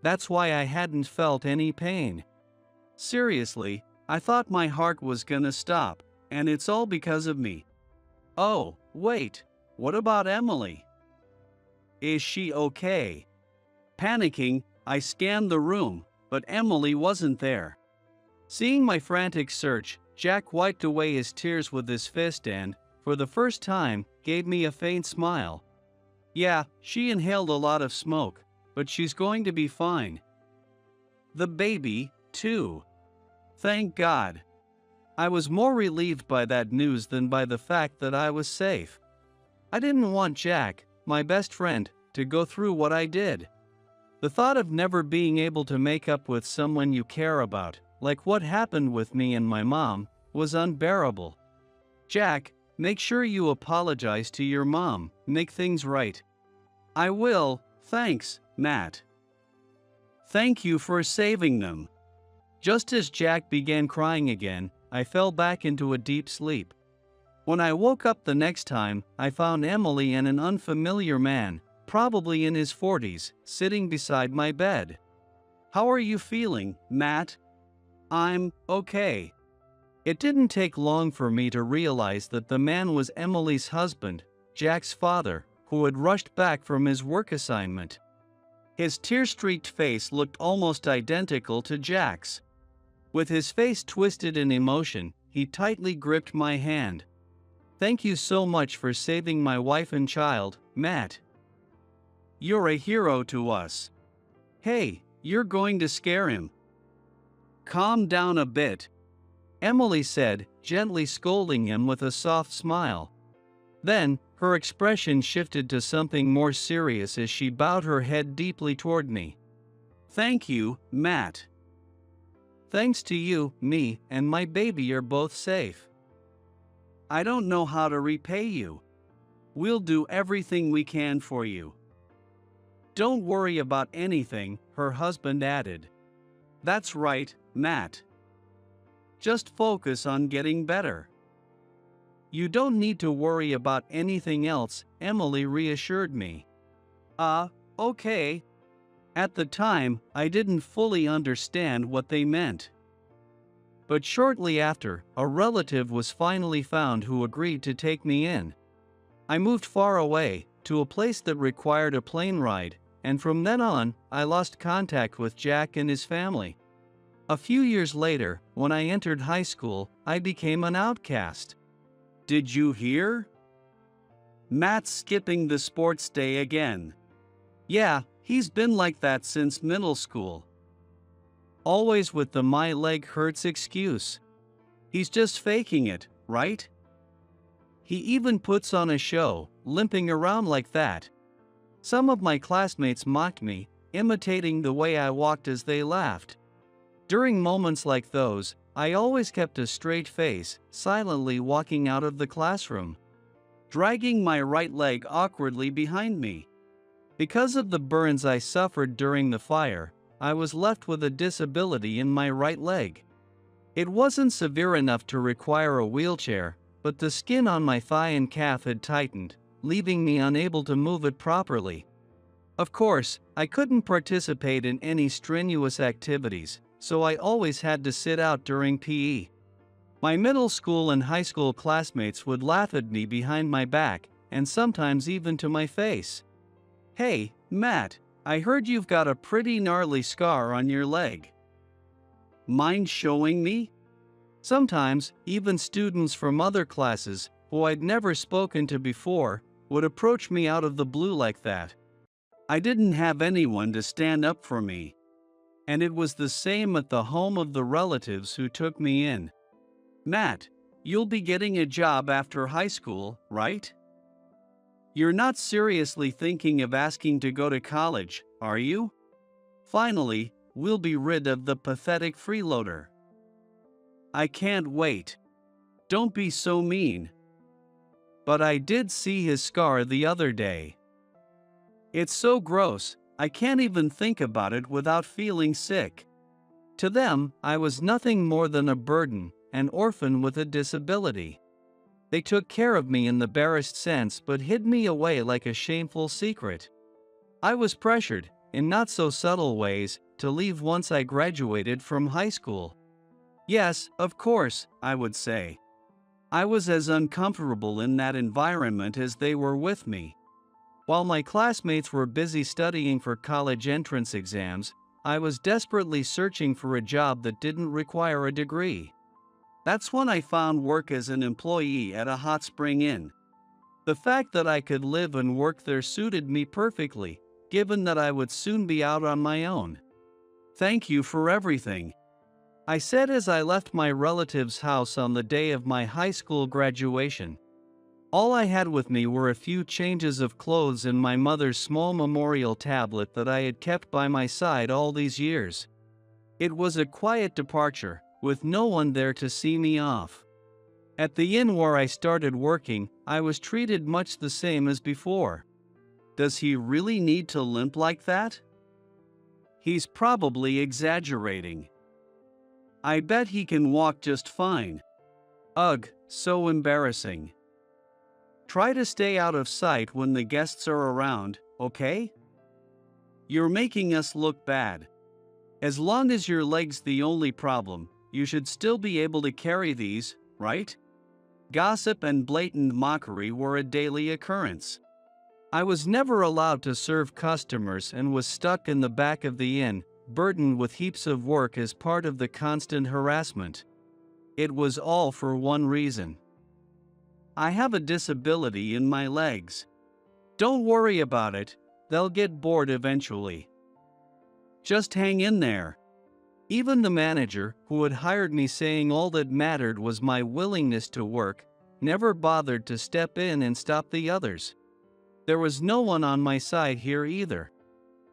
Speaker 1: That's why I hadn't felt any pain. Seriously, I thought my heart was gonna stop, and it's all because of me. Oh, wait, what about Emily? Is she okay? Panicking, I scanned the room, but Emily wasn't there. Seeing my frantic search, Jack wiped away his tears with his fist and, for the first time, gave me a faint smile. Yeah, she inhaled a lot of smoke, but she's going to be fine. The baby, too. Thank God. I was more relieved by that news than by the fact that I was safe. I didn't want Jack, my best friend, to go through what I did. The thought of never being able to make up with someone you care about, like what happened with me and my mom, was unbearable. Jack, make sure you apologize to your mom, make things right. I will, thanks, Matt. Thank you for saving them. Just as Jack began crying again, I fell back into a deep sleep. When I woke up the next time, I found Emily and an unfamiliar man, probably in his 40s, sitting beside my bed. How are you feeling, Matt? I'm okay. It didn't take long for me to realize that the man was Emily's husband, Jack's father, who had rushed back from his work assignment. His tear-streaked face looked almost identical to Jack's. With his face twisted in emotion, he tightly gripped my hand. Thank you so much for saving my wife and child, Matt. You're a hero to us. Hey, you're going to scare him. Calm down a bit, Emily said, gently scolding him with a soft smile. Then, her expression shifted to something more serious as she bowed her head deeply toward me. Thank you, Matt. Thanks to you, me, and my baby are both safe. I don't know how to repay you. We'll do everything we can for you. Don't worry about anything, her husband added. That's right, Matt. Just focus on getting better. You don't need to worry about anything else, Emily reassured me. Okay. At the time, I didn't fully understand what they meant. But shortly after, a relative was finally found who agreed to take me in. I moved far away, to a place that required a plane ride, and from then on, I lost contact with Jack and his family. A few years later, when I entered high school, I became an outcast. Did you hear? Matt's skipping the sports day again. Yeah, he's been like that since middle school. Always with the "my leg hurts" excuse. He's just faking it, right? He even puts on a show, limping around like that. Some of my classmates mocked me, imitating the way I walked as they laughed. During moments like those, I always kept a straight face, silently walking out of the classroom, dragging my right leg awkwardly behind me. Because of the burns I suffered during the fire, I was left with a disability in my right leg. It wasn't severe enough to require a wheelchair, but the skin on my thigh and calf had tightened, leaving me unable to move it properly. Of course, I couldn't participate in any strenuous activities, so I always had to sit out during PE. My middle school and high school classmates would laugh at me behind my back, and sometimes even to my face. "Hey, Matt, I heard you've got a pretty gnarly scar on your leg. Mind showing me?" Sometimes, even students from other classes, who I'd never spoken to before, would approach me out of the blue like that. I didn't have anyone to stand up for me. And it was the same at the home of the relatives who took me in. "Matt, you'll be getting a job after high school, right? You're not seriously thinking of asking to go to college, are you? Finally, we'll be rid of the pathetic freeloader. I can't wait. Don't be so mean." But I did see his scar the other day. It's so gross, I can't even think about it without feeling sick. To them, I was nothing more than a burden, an orphan with a disability. They took care of me in the barest sense but hid me away like a shameful secret. I was pressured, in not so subtle ways, to leave once I graduated from high school. Yes, of course, I would say. I was as uncomfortable in that environment as they were with me. While my classmates were busy studying for college entrance exams, I was desperately searching for a job that didn't require a degree. That's when I found work as an employee at a hot spring inn. The fact that I could live and work there suited me perfectly, given that I would soon be out on my own. "Thank you for everything," I said as I left my relative's house on the day of my high school graduation. All I had with me were a few changes of clothes and my mother's small memorial tablet that I had kept by my side all these years. It was a quiet departure, with no one there to see me off. At the inn where I started working, I was treated much the same as before. Does he really need to limp like that? He's probably exaggerating. I bet he can walk just fine. Ugh, so embarrassing. Try to stay out of sight when the guests are around, okay? You're making us look bad. As long as your leg's the only problem, you should still be able to carry these, right? Gossip and blatant mockery were a daily occurrence. I was never allowed to serve customers and was stuck in the back of the inn, burdened with heaps of work as part of the constant harassment. It was all for one reason. I have a disability in my legs. Don't worry about it, they'll get bored eventually. Just hang in there. Even the manager, who had hired me saying all that mattered was my willingness to work, never bothered to step in and stop the others. There was no one on my side here either.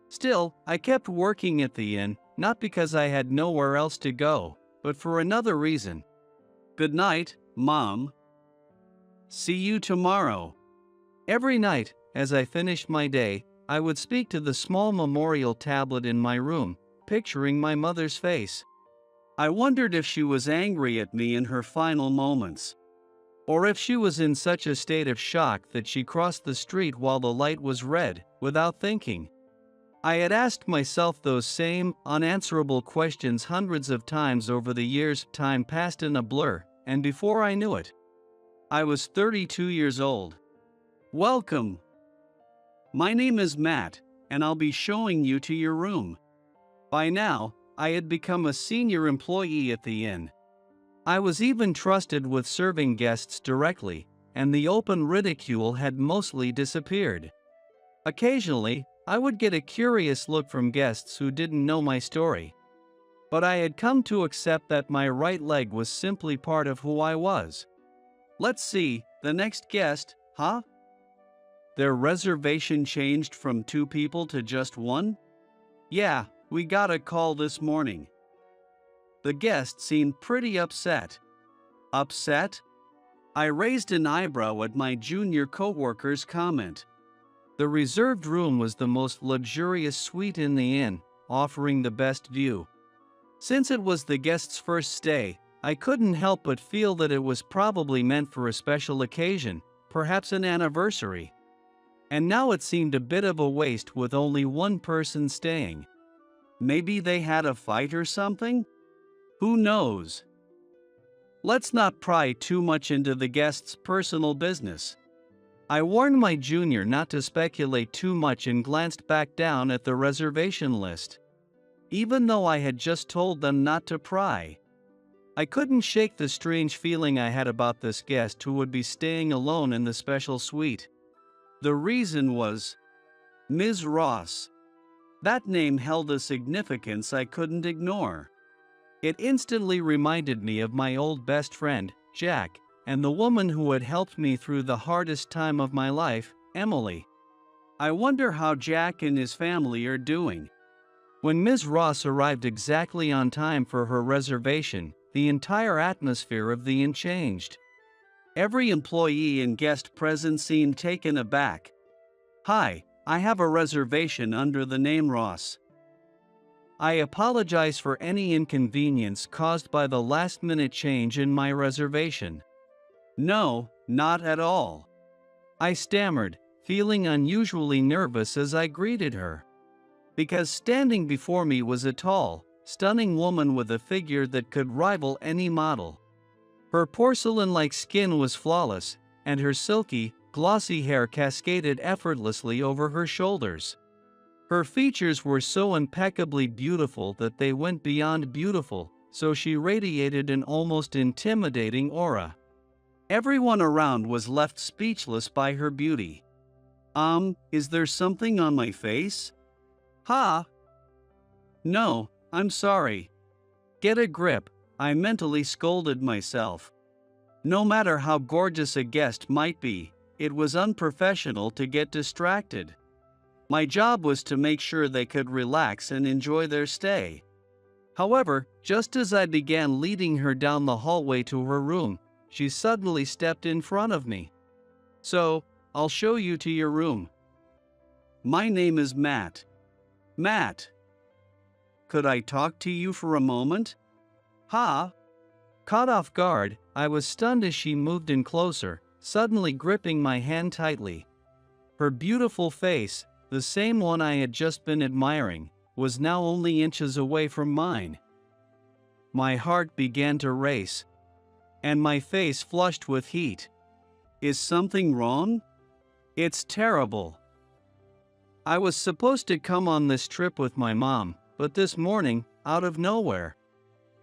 Speaker 1: Still, I kept working at the inn, not because I had nowhere else to go, but for another reason. Good night, Mom. See you tomorrow. Every night, as I finished my day, I would speak to the small memorial tablet in my room, picturing my mother's face. I wondered if she was angry at me in her final moments, or if she was in such a state of shock that she crossed the street while the light was red, without thinking. I had asked myself those same, unanswerable questions hundreds of times over the years. Time passed in a blur, and before I knew it, I was 32 years old. Welcome. My name is Matt, and I'll be showing you to your room. By now, I had become a senior employee at the inn. I was even trusted with serving guests directly, and the open ridicule had mostly disappeared. Occasionally, I would get a curious look from guests who didn't know my story. But I had come to accept that my right leg was simply part of who I was. Let's see, the next guest, huh? Their reservation changed from 2 people to just 1? Yeah, we got a call this morning. The guest seemed pretty upset. Upset? I raised an eyebrow at my junior coworker's comment. The reserved room was the most luxurious suite in the inn, offering the best view. Since it was the guest's first stay, I couldn't help but feel that it was probably meant for a special occasion, perhaps an anniversary. And now it seemed a bit of a waste with only 1 person staying. Maybe they had a fight or something? Who knows? Let's not pry too much into the guest's personal business. I warned my junior not to speculate too much and glanced back down at the reservation list. Even though I had just told them not to pry, I couldn't shake the strange feeling I had about this guest who would be staying alone in the special suite. The reason was Ms. Ross. That name held a significance I couldn't ignore. It instantly reminded me of my old best friend, Jack, and the woman who had helped me through the hardest time of my life, Emily. I wonder how Jack and his family are doing. When Ms. Ross arrived exactly on time for her reservation, the entire atmosphere of the inn changed. Every employee and guest present seemed taken aback. "Hi, I have a reservation under the name Ross. I apologize for any inconvenience caused by the last-minute change in my reservation." "No, not at all," I stammered, feeling unusually nervous as I greeted her. Because standing before me was a tall, stunning woman with a figure that could rival any model. Her porcelain-like skin was flawless, and her silky, glossy hair cascaded effortlessly over her shoulders. Her features were so impeccably beautiful that they went beyond beautiful, so she radiated an almost intimidating aura. Everyone around was left speechless by her beauty. Is there something on my face? Ha! No, I'm sorry. Get a grip, I mentally scolded myself. No matter how gorgeous a guest might be, it was unprofessional to get distracted. My job was to make sure they could relax and enjoy their stay. However, just as I began leading her down the hallway to her room, she suddenly stepped in front of me. "So, I'll show you to your room. My name is Matt." "Matt, could I talk to you for a moment?" "Ha!" Caught off guard, I was stunned as she moved in closer, suddenly gripping my hand tightly. Her beautiful face, the same one I had just been admiring, was now only inches away from mine. My heart began to race, and my face flushed with heat. "Is something wrong?" "It's terrible. I was supposed to come on this trip with my mom, but this morning, out of nowhere,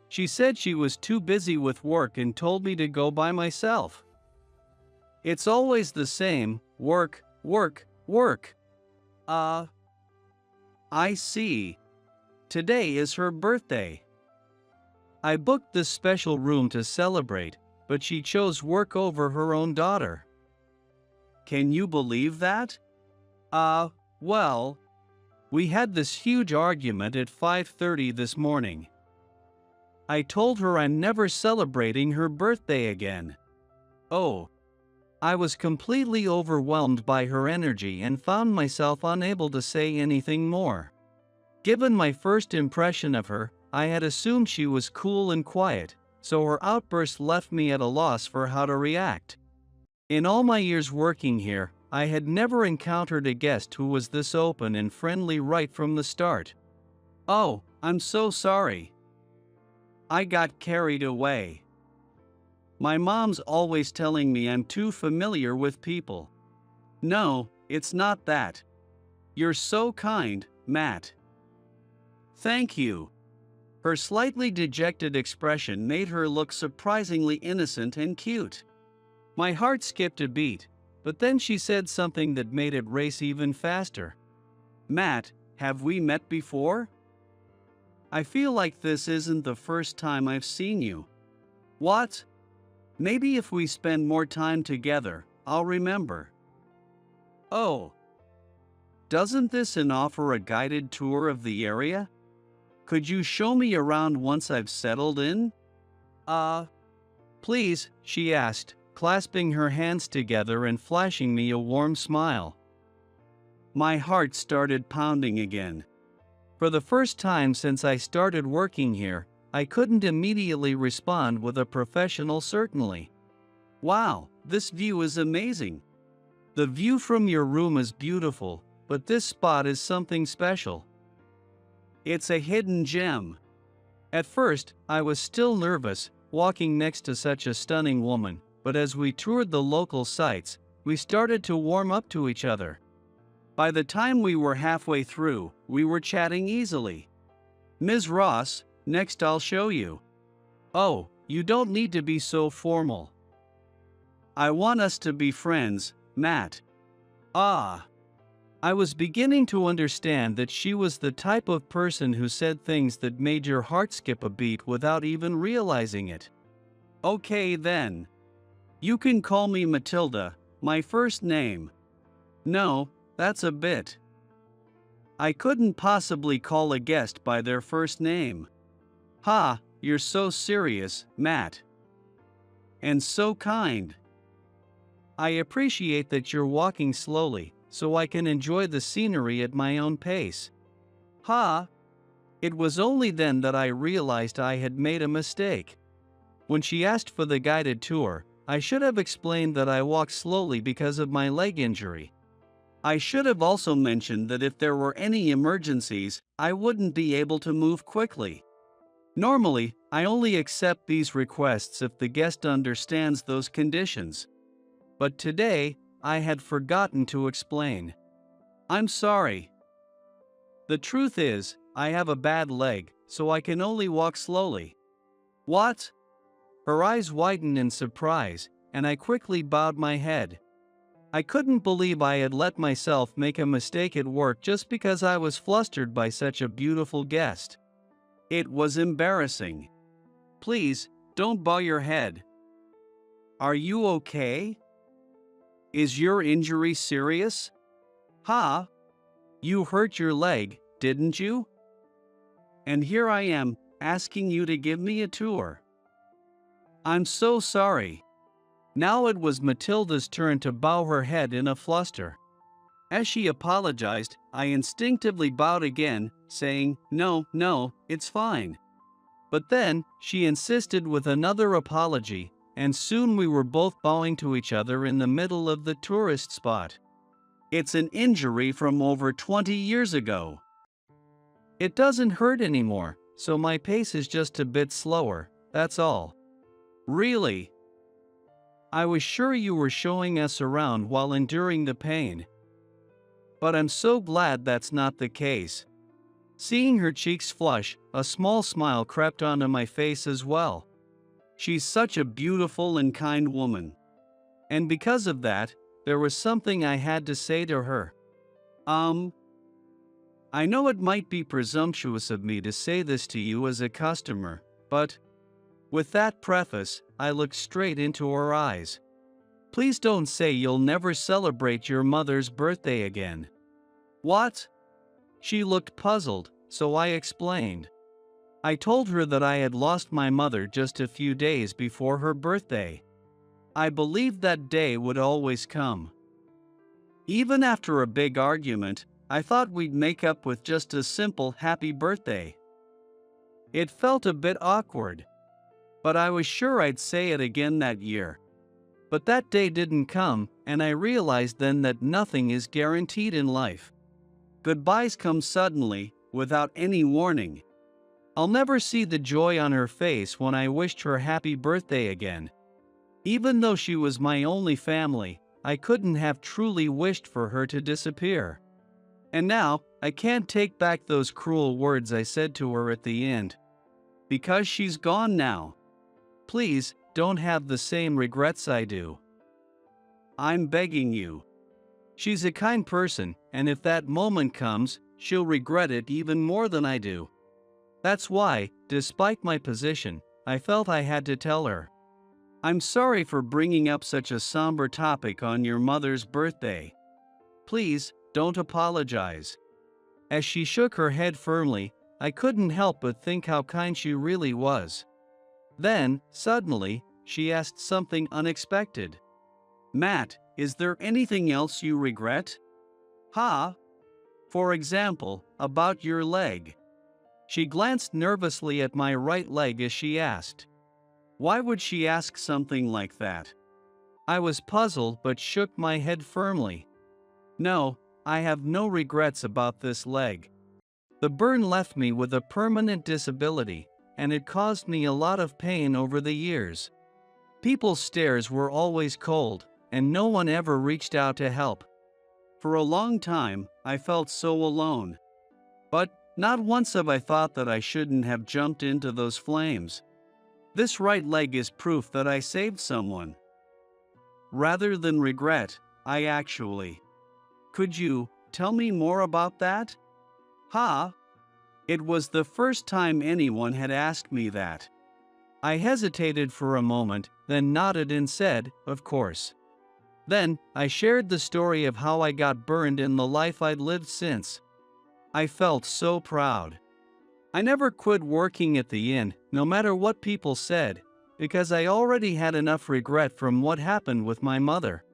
Speaker 1: she said she was too busy with work and told me to go by myself. It's always the same, work, work, work." I see. Today is her birthday. I booked this special room to celebrate, but she chose work over her own daughter. Can you believe that? Well, we had this huge argument at 5:30 this morning. I told her I'm never celebrating her birthday again. Oh, I was completely overwhelmed by her energy and found myself unable to say anything more. Given my first impression of her, I had assumed she was cool and quiet, so her outburst left me at a loss for how to react. In all my years working here, I had never encountered a guest who was this open and friendly right from the start. "Oh, I'm so sorry. I got carried away. My mom's always telling me I'm too familiar with people." "No, it's not that. You're so kind, Matt." "Thank you." Her slightly dejected expression made her look surprisingly innocent and cute. My heart skipped a beat, but then she said something that made it race even faster. "Matt, have we met before? I feel like this isn't the first time I've seen you." "What? Maybe if we spend more time together, I'll remember." Oh, doesn't this offer a guided tour of the area? Could you show me around once I've settled in? Uh, please, she asked, clasping her hands together and flashing me a warm smile. My heart started pounding again. For the first time since I started working here, I couldn't immediately respond with a professional certainly. Wow, this view is amazing. The view from your room is beautiful, but this spot is something special. It's a hidden gem. At first, I was still nervous, walking next to such a stunning woman, but as we toured the local sites, we started to warm up to each other. By the time we were halfway through, we were chatting easily. Ms. Ross, next I'll show you. Oh, you don't need to be so formal. I want us to be friends, Matt. Ah. I was beginning to understand that she was the type of person who said things that made your heart skip a beat without even realizing it. Okay then. You can call me Matilda, my first name. No, that's a bit. I couldn't possibly call a guest by their first name. Ha, you're so serious, Matt. And so kind. I appreciate that you're walking slowly, so I can enjoy the scenery at my own pace. Ha! It was only then that I realized I had made a mistake. When she asked for the guided tour, I should have explained that I walk slowly because of my leg injury. I should have also mentioned that if there were any emergencies, I wouldn't be able to move quickly. Normally, I only accept these requests if the guest understands those conditions. But today, I had forgotten to explain. I'm sorry. The truth is, I have a bad leg, so I can only walk slowly. What? Her eyes widened in surprise, and I quickly bowed my head. I couldn't believe I had let myself make a mistake at work just because I was flustered by such a beautiful guest. It was embarrassing. Please, don't bow your head. Are you okay? Is your injury serious? Ha! You hurt your leg, didn't you? And here I am, asking you to give me a tour. I'm so sorry. Now it was Matilda's turn to bow her head in a fluster. As she apologized, I instinctively bowed again, saying, No, it's fine. But then, she insisted with another apology, and soon we were both bowing to each other in the middle of the tourist spot. It's an injury from over 20 years ago. It doesn't hurt anymore, so my pace is just a bit slower, that's all. Really? I was sure you were showing us around while enduring the pain. But I'm so glad that's not the case. Seeing her cheeks flush, a small smile crept onto my face as well. She's such a beautiful and kind woman. And because of that, there was something I had to say to her. I know it might be presumptuous of me to say this to you as a customer, but with that preface, I looked straight into her eyes. Please don't say you'll never celebrate your mother's birthday again. What? She looked puzzled, so I explained. I told her that I had lost my mother just a few days before her birthday. I believed that day would always come. Even after a big argument, I thought we'd make up with just a simple happy birthday. It felt a bit awkward, but I was sure I'd say it again that year. But that day didn't come, and I realized then that nothing is guaranteed in life. Goodbyes come suddenly, without any warning. I'll never see the joy on her face when I wished her happy birthday again. Even though she was my only family, I couldn't have truly wished for her to disappear. And now, I can't take back those cruel words I said to her at the end. Because she's gone now. Please, don't have the same regrets I do. I'm begging you. She's a kind person, and if that moment comes, she'll regret it even more than I do. That's why, despite my position, I felt I had to tell her. I'm sorry for bringing up such a somber topic on your mother's birthday. Please, don't apologize." As she shook her head firmly, I couldn't help but think how kind she really was. Then, suddenly, she asked something unexpected. "Matt, is there anything else you regret?" "Ha? For example, about your leg." She glanced nervously at my right leg as she asked. Why would she ask something like that? I was puzzled but shook my head firmly. "No, I have no regrets about this leg. The burn left me with a permanent disability, and it caused me a lot of pain over the years. People's stares were always cold, and no one ever reached out to help. For a long time, I felt so alone. But not once have I thought that I shouldn't have jumped into those flames. This right leg is proof that I saved someone. Rather than regret, I actually. Could you tell me more about that?" "Ha?" It was the first time anyone had asked me that. I hesitated for a moment, then nodded and said, "Of course." Then, I shared the story of how I got burned and the life I'd lived since. I felt so proud. I never quit working at the inn, no matter what people said, because I already had enough regret from what happened with my mother.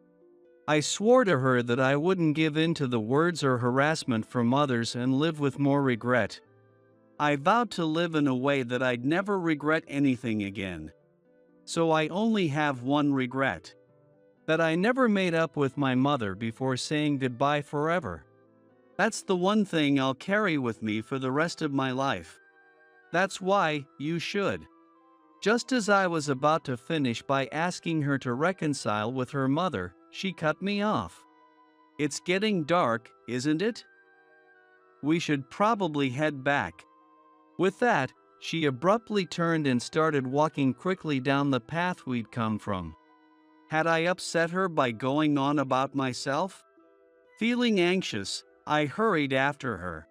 Speaker 1: I swore to her that I wouldn't give in to the words or harassment from others and live with more regret. I vowed to live in a way that I'd never regret anything again. So I only have one regret. That I never made up with my mother before saying goodbye forever. That's the one thing I'll carry with me for the rest of my life. That's why you should. Just as I was about to finish by asking her to reconcile with her mother, she cut me off. "It's getting dark, isn't it? We should probably head back." With that, she abruptly turned and started walking quickly down the path we'd come from. Had I upset her by going on about myself? Feeling anxious, I hurried after her.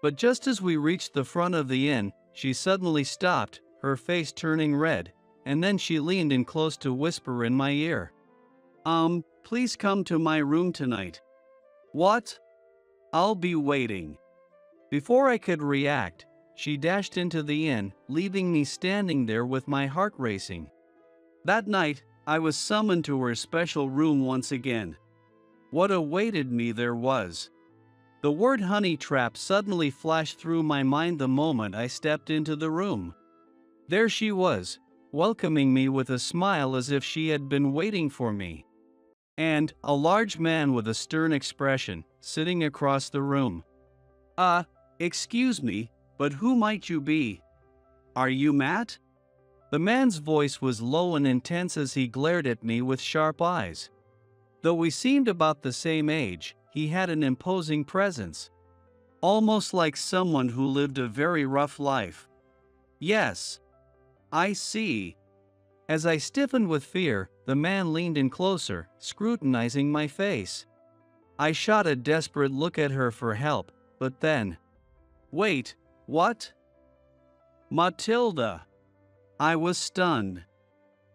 Speaker 1: But just as we reached the front of the inn, she suddenly stopped, her face turning red, and then she leaned in close to whisper in my ear. Please come to my room tonight." "What?" "I'll be waiting." Before I could react, she dashed into the inn, leaving me standing there with my heart racing. That night, I was summoned to her special room once again. What awaited me there was. The word honey trap suddenly flashed through my mind the moment I stepped into the room. There she was, welcoming me with a smile as if she had been waiting for me. And a large man with a stern expression, sitting across the room. Excuse me, but who might you be? Are you Matt?" The man's voice was low and intense as he glared at me with sharp eyes. Though we seemed about the same age, he had an imposing presence. Almost like someone who lived a very rough life. "Yes. I see." As I stiffened with fear, the man leaned in closer, scrutinizing my face. I shot a desperate look at her for help, but then... Wait, what? Matilda. I was stunned.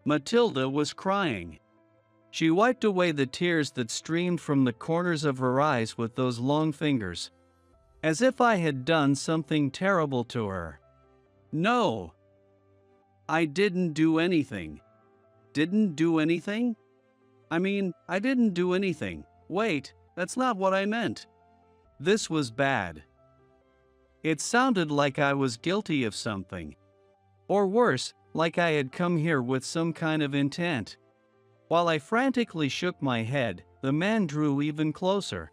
Speaker 1: Matilda was crying. She wiped away the tears that streamed from the corners of her eyes with those long fingers. As if I had done something terrible to her. "No. I didn't do anything." "Didn't do anything? I mean, I didn't do anything. Wait, that's not what I meant." This was bad. It sounded like I was guilty of something. Or worse, like I had come here with some kind of intent. While I frantically shook my head, the man drew even closer.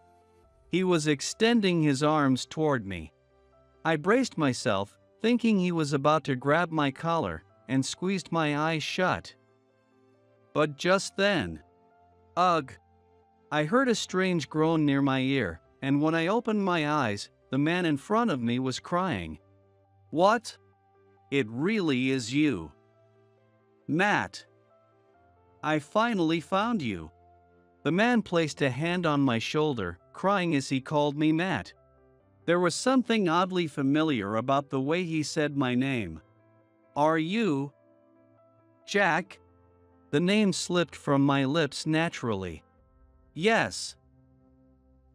Speaker 1: He was extending his arms toward me. I braced myself, thinking he was about to grab my collar, and squeezed my eyes shut. But just then, ugh! I heard a strange groan near my ear, and when I opened my eyes, the man in front of me was crying. "What? It really is you. Matt. I finally found you." The man placed a hand on my shoulder, crying as he called me Matt. There was something oddly familiar about the way he said my name. "Are you Jack?" The name slipped from my lips naturally. "Yes."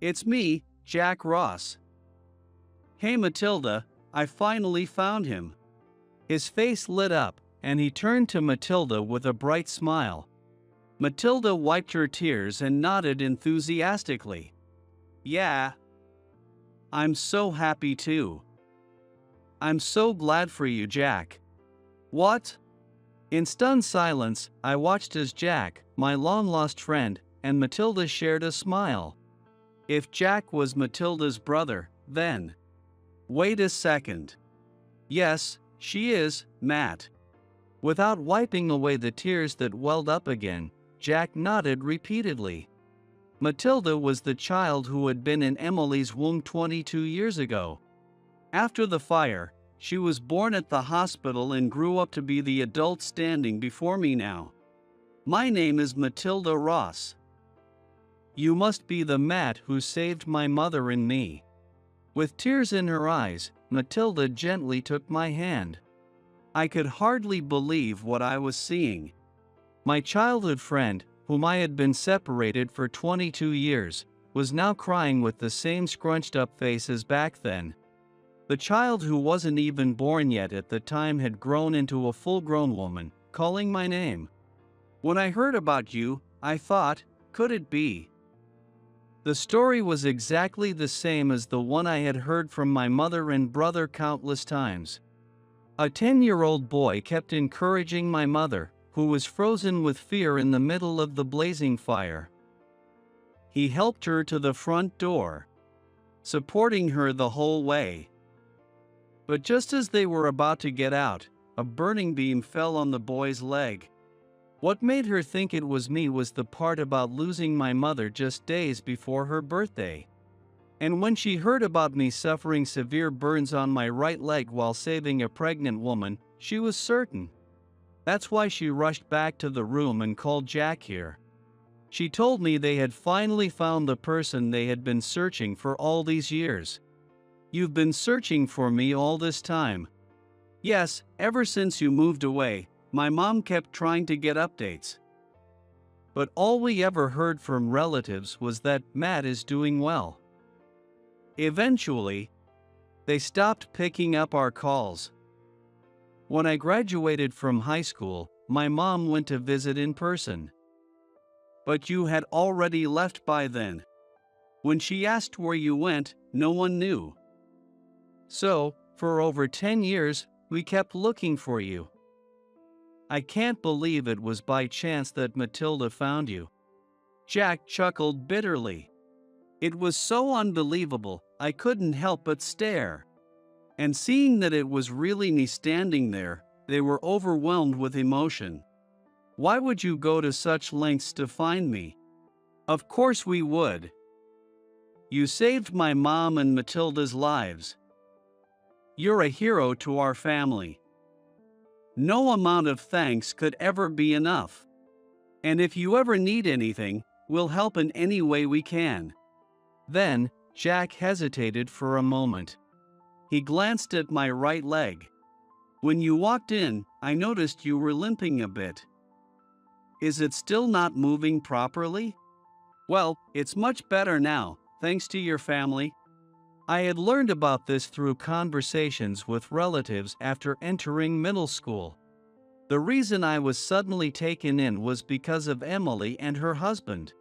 Speaker 1: It's me, Jack Ross. Hey Matilda, I finally found him. His face lit up, and he turned to Matilda with a bright smile. Matilda wiped her tears and nodded enthusiastically. Yeah. I'm so happy too. I'm so glad for you, Jack. What? In stunned silence, I watched as Jack, my long-lost friend, and Matilda shared a smile. If Jack was Matilda's brother, then... Wait a second. Yes, she is, Matt. Without wiping away the tears that welled up again, Jack nodded repeatedly. Matilda was the child who had been in Emily's womb 22 years ago. After the fire, she was born at the hospital and grew up to be the adult standing before me now. My name is Matilda Ross. You must be the Matt who saved my mother and me. With tears in her eyes, Matilda gently took my hand. I could hardly believe what I was seeing. My childhood friend, whom I had been separated for 22 years, was now crying with the same scrunched-up face as back then. The child who wasn't even born yet at the time had grown into a full-grown woman, calling my name. When I heard about you, I thought, could it be? The story was exactly the same as the one I had heard from my mother and brother countless times. A 10-year-old boy kept encouraging my mother, who was frozen with fear in the middle of the blazing fire. He helped her to the front door, supporting her the whole way. But just as they were about to get out, a burning beam fell on the boy's leg. What made her think it was me was the part about losing my mother just days before her birthday. And when she heard about me suffering severe burns on my right leg while saving a pregnant woman, she was certain. That's why she rushed back to the room and called Jack here. She told me they had finally found the person they had been searching for all these years. You've been searching for me all this time. Yes, ever since you moved away, my mom kept trying to get updates. But all we ever heard from relatives was that Matt is doing well. Eventually, they stopped picking up our calls. When I graduated from high school, my mom went to visit in person. But you had already left by then. When she asked where you went, no one knew. So, for over 10 years, we kept looking for you. I can't believe it was by chance that Matilda found you. Jack chuckled bitterly. It was so unbelievable, I couldn't help but stare. And seeing that it was really me standing there, they were overwhelmed with emotion. Why would you go to such lengths to find me? Of course we would. You saved my mom and Matilda's lives. You're a hero to our family. No amount of thanks could ever be enough. And if you ever need anything, we'll help in any way we can. Then, Jack hesitated for a moment. He glanced at my right leg. When you walked in, I noticed you were limping a bit. Is it still not moving properly? Well, it's much better now, thanks to your family. I had learned about this through conversations with relatives after entering middle school. The reason I was suddenly taken in was because of Emily and her husband.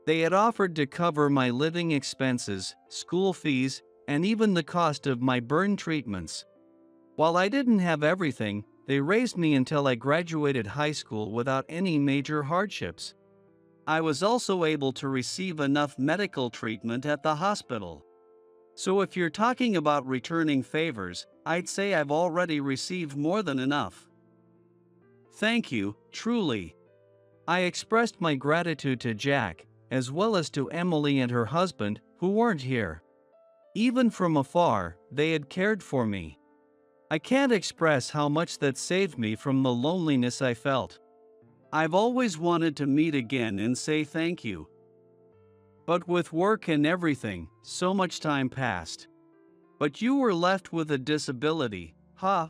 Speaker 1: They had offered to cover my living expenses, school fees, and even the cost of my burn treatments. While I didn't have everything, they raised me until I graduated high school without any major hardships. I was also able to receive enough medical treatment at the hospital. So if you're talking about returning favors, I'd say I've already received more than enough. Thank you, truly. I expressed my gratitude to Jack, as well as to Emily and her husband, who weren't here. Even from afar, they had cared for me. I can't express how much that saved me from the loneliness I felt. I've always wanted to meet again and say thank you. But with work and everything, so much time passed. But you were left with a disability, huh?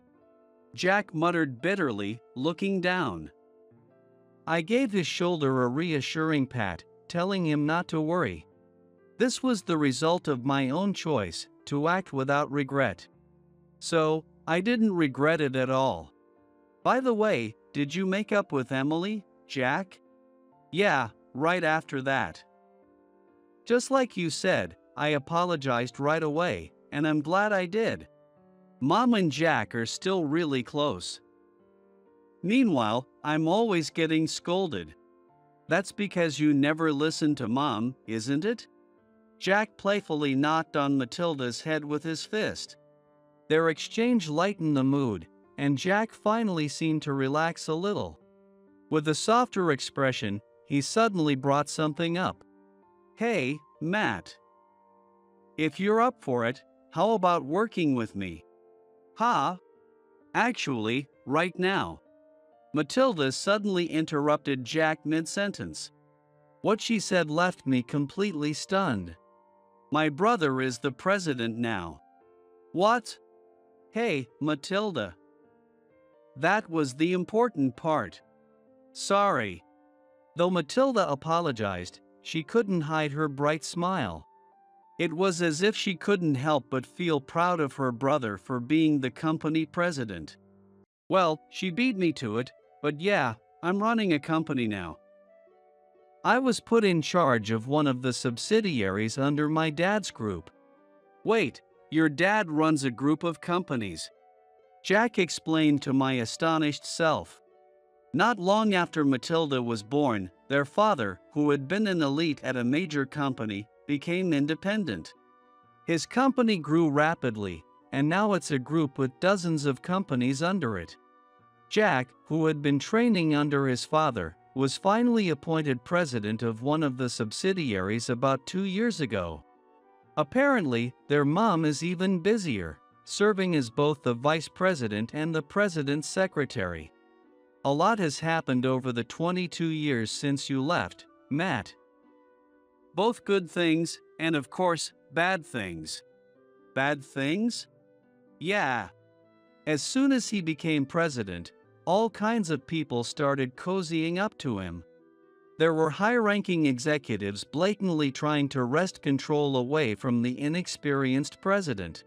Speaker 1: Jack muttered bitterly, looking down. I gave his shoulder a reassuring pat, telling him not to worry. This was the result of my own choice to act without regret. So, I didn't regret it at all. By the way, did you make up with Emily, Jack? Yeah, right after that. Just like you said, I apologized right away, and I'm glad I did. Mom and Jack are still really close. Meanwhile, I'm always getting scolded. That's because you never listen to Mom, isn't it? Jack playfully knocked on Matilda's head with his fist. Their exchange lightened the mood, and Jack finally seemed to relax a little. With a softer expression, he suddenly brought something up. Hey, Matt. If you're up for it, how about working with me? Huh? Actually, right now. Matilda suddenly interrupted Jack mid-sentence. What she said left me completely stunned. My brother is the president now. What? Hey, Matilda. That was the important part. Sorry. Though Matilda apologized, she couldn't hide her bright smile. It was as if she couldn't help but feel proud of her brother for being the company president. Well, she beat me to it, but yeah, I'm running a company now. I was put in charge of one of the subsidiaries under my dad's group. Wait, your dad runs a group of companies? Jack explained to my astonished self. Not long after Matilda was born, their father, who had been an elite at a major company, became independent. His company grew rapidly, and now it's a group with dozens of companies under it. Jack, who had been training under his father, was finally appointed president of one of the subsidiaries about 2 years ago. Apparently, their mom is even busier, serving as both the vice president and the president's secretary. A lot has happened over the 22 years since you left, Matt. Both good things, and of course, bad things. Bad things? Yeah. As soon as he became president, all kinds of people started cozying up to him. There were high-ranking executives blatantly trying to wrest control away from the inexperienced president.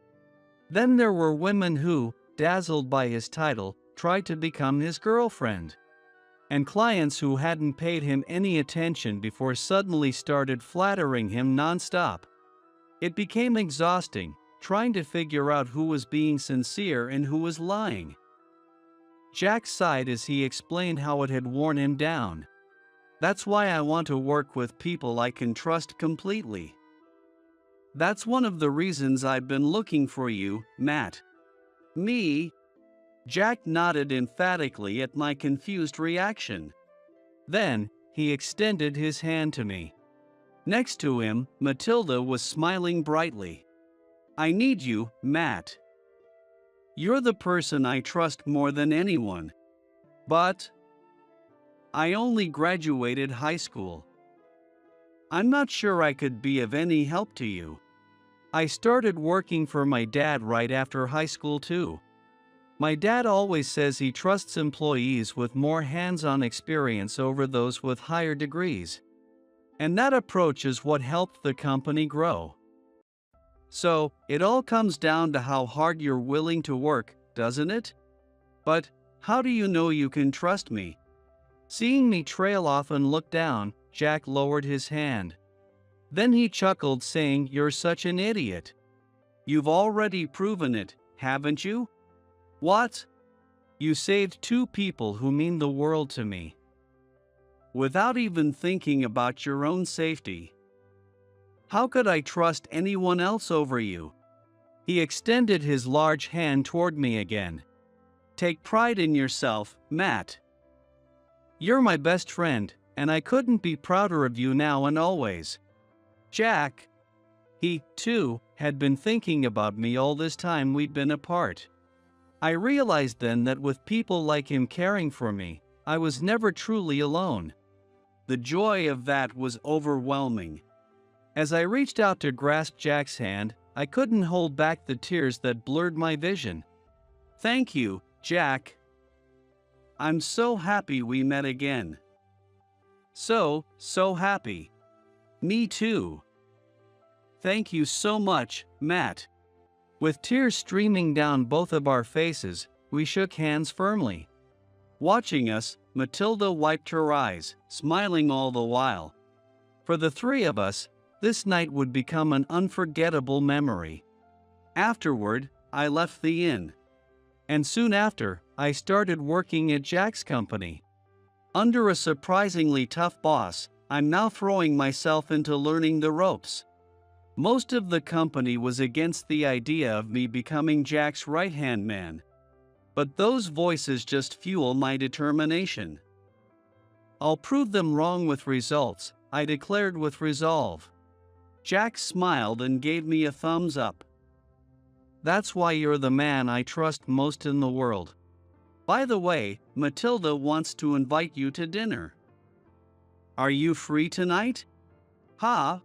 Speaker 1: Then there were women who, dazzled by his title, tried to become his girlfriend. And clients who hadn't paid him any attention before suddenly started flattering him nonstop. It became exhausting, trying to figure out who was being sincere and who was lying. Jack sighed as he explained how it had worn him down. That's why I want to work with people I can trust completely. That's one of the reasons I've been looking for you, Matt. Me? Jack nodded emphatically at my confused reaction. Then, he extended his hand to me. Next to him, Matilda was smiling brightly. I need you, Matt. You're the person I trust more than anyone. But I only graduated high school. I'm not sure I could be of any help to you. I started working for my dad right after high school too. My dad always says he trusts employees with more hands-on experience over those with higher degrees. And that approach is what helped the company grow. So, it all comes down to how hard you're willing to work, doesn't it? But, how do you know you can trust me? Seeing me trail off and look down, Jack lowered his hand. Then he chuckled, saying, "You're such an idiot. You've already proven it, haven't you? What? You saved 2 people who mean the world to me. Without even thinking about your own safety. How could I trust anyone else over you?" He extended his large hand toward me again. Take pride in yourself, Matt. You're my best friend, and I couldn't be prouder of you now and always. Jack. He, too, had been thinking about me all this time we'd been apart. I realized then that with people like him caring for me, I was never truly alone. The joy of that was overwhelming. As I reached out to grasp Jack's hand, I couldn't hold back the tears that blurred my vision. Thank you, Jack. I'm so happy we met again. So happy. Me too. Thank you so much, Matt. With tears streaming down both of our faces, we shook hands firmly. Watching us, Matilda wiped her eyes, smiling all the while. For the three of us, this night would become an unforgettable memory. Afterward, I left the inn. And soon after, I started working at Jack's company. Under a surprisingly tough boss, I'm now throwing myself into learning the ropes. Most of the company was against the idea of me becoming Jack's right-hand man. But those voices just fuel my determination. I'll prove them wrong with results, I declared with resolve. Jack smiled and gave me a thumbs up. That's why you're the man I trust most in the world. By the way, Matilda wants to invite you to dinner. Are you free tonight? Ha!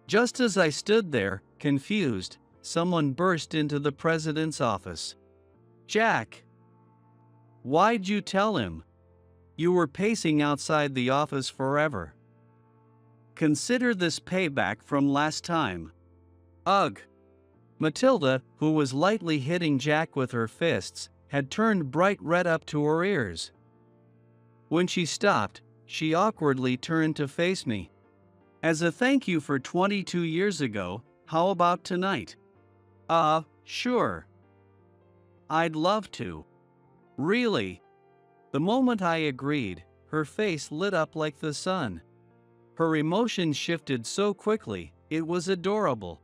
Speaker 1: Just as I stood there, confused, someone burst into the president's office. Jack! Why'd you tell him? You were pacing outside the office forever. Consider this payback from last time. Ugh! Matilda, who was lightly hitting Jack with her fists, had turned bright red up to her ears. When she stopped, she awkwardly turned to face me. As a thank you for 22 years ago, how about tonight? Sure. I'd love to. Really? The moment I agreed, her face lit up like the sun. Her emotions shifted so quickly, it was adorable.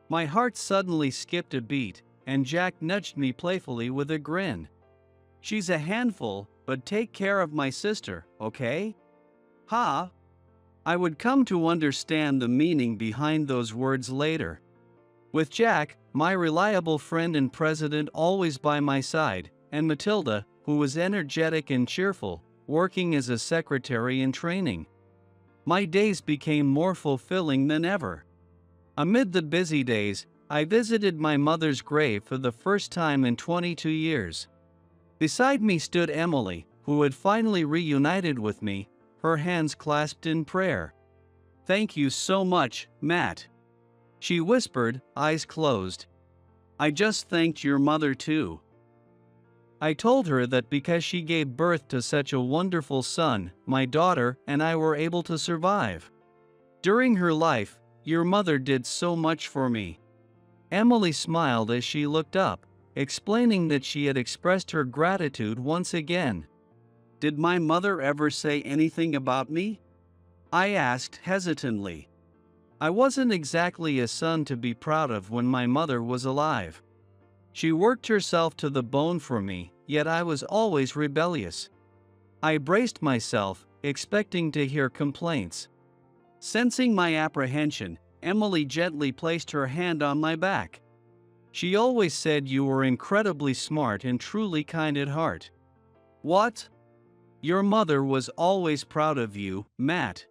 Speaker 1: My heart suddenly skipped a beat, and Jack nudged me playfully with a grin. She's a handful, but take care of my sister, okay? Ha! I would come to understand the meaning behind those words later. With Jack, my reliable friend and president, always by my side, and Matilda, who was energetic and cheerful, working as a secretary in training, my days became more fulfilling than ever. Amid the busy days, I visited my mother's grave for the first time in 22 years. Beside me stood Emily, who had finally reunited with me, her hands clasped in prayer. Thank you so much, Matt. She whispered, eyes closed. I just thanked your mother too. I told her that because she gave birth to such a wonderful son, my daughter and I were able to survive. During her life, your mother did so much for me. Emily smiled as she looked up, explaining that she had expressed her gratitude once again. Did my mother ever say anything about me? I asked hesitantly. I wasn't exactly a son to be proud of when my mother was alive. She worked herself to the bone for me, yet I was always rebellious. I braced myself, expecting to hear complaints. Sensing my apprehension, Emily gently placed her hand on my back. She always said you were incredibly smart and truly kind at heart. What? Your mother was always proud of you, Matt.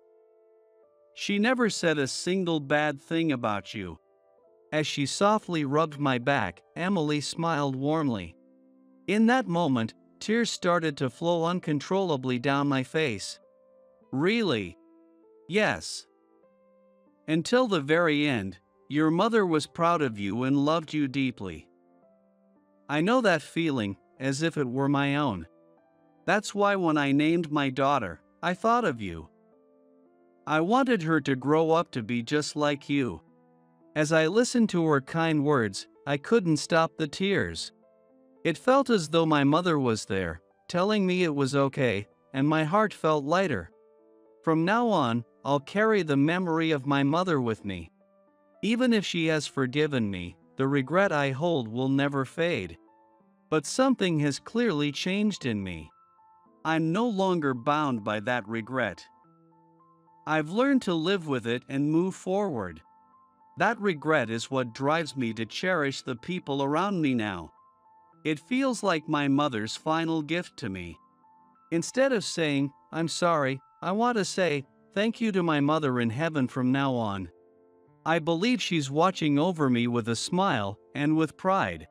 Speaker 1: She never said a single bad thing about you. As she softly rubbed my back, Emily smiled warmly. In that moment, tears started to flow uncontrollably down my face. Really? Yes. Until the very end, your mother was proud of you and loved you deeply. I know that feeling, as if it were my own. That's why when I named my daughter, I thought of you. I wanted her to grow up to be just like you. As I listened to her kind words, I couldn't stop the tears. It felt as though my mother was there, telling me it was okay, and my heart felt lighter. From now on, I'll carry the memory of my mother with me. Even if she has forgiven me, the regret I hold will never fade. But something has clearly changed in me. I'm no longer bound by that regret. I've learned to live with it and move forward. That regret is what drives me to cherish the people around me now. It feels like my mother's final gift to me. Instead of saying, I'm sorry, I want to say, thank you to my mother in heaven from now on. I believe she's watching over me with a smile and with pride.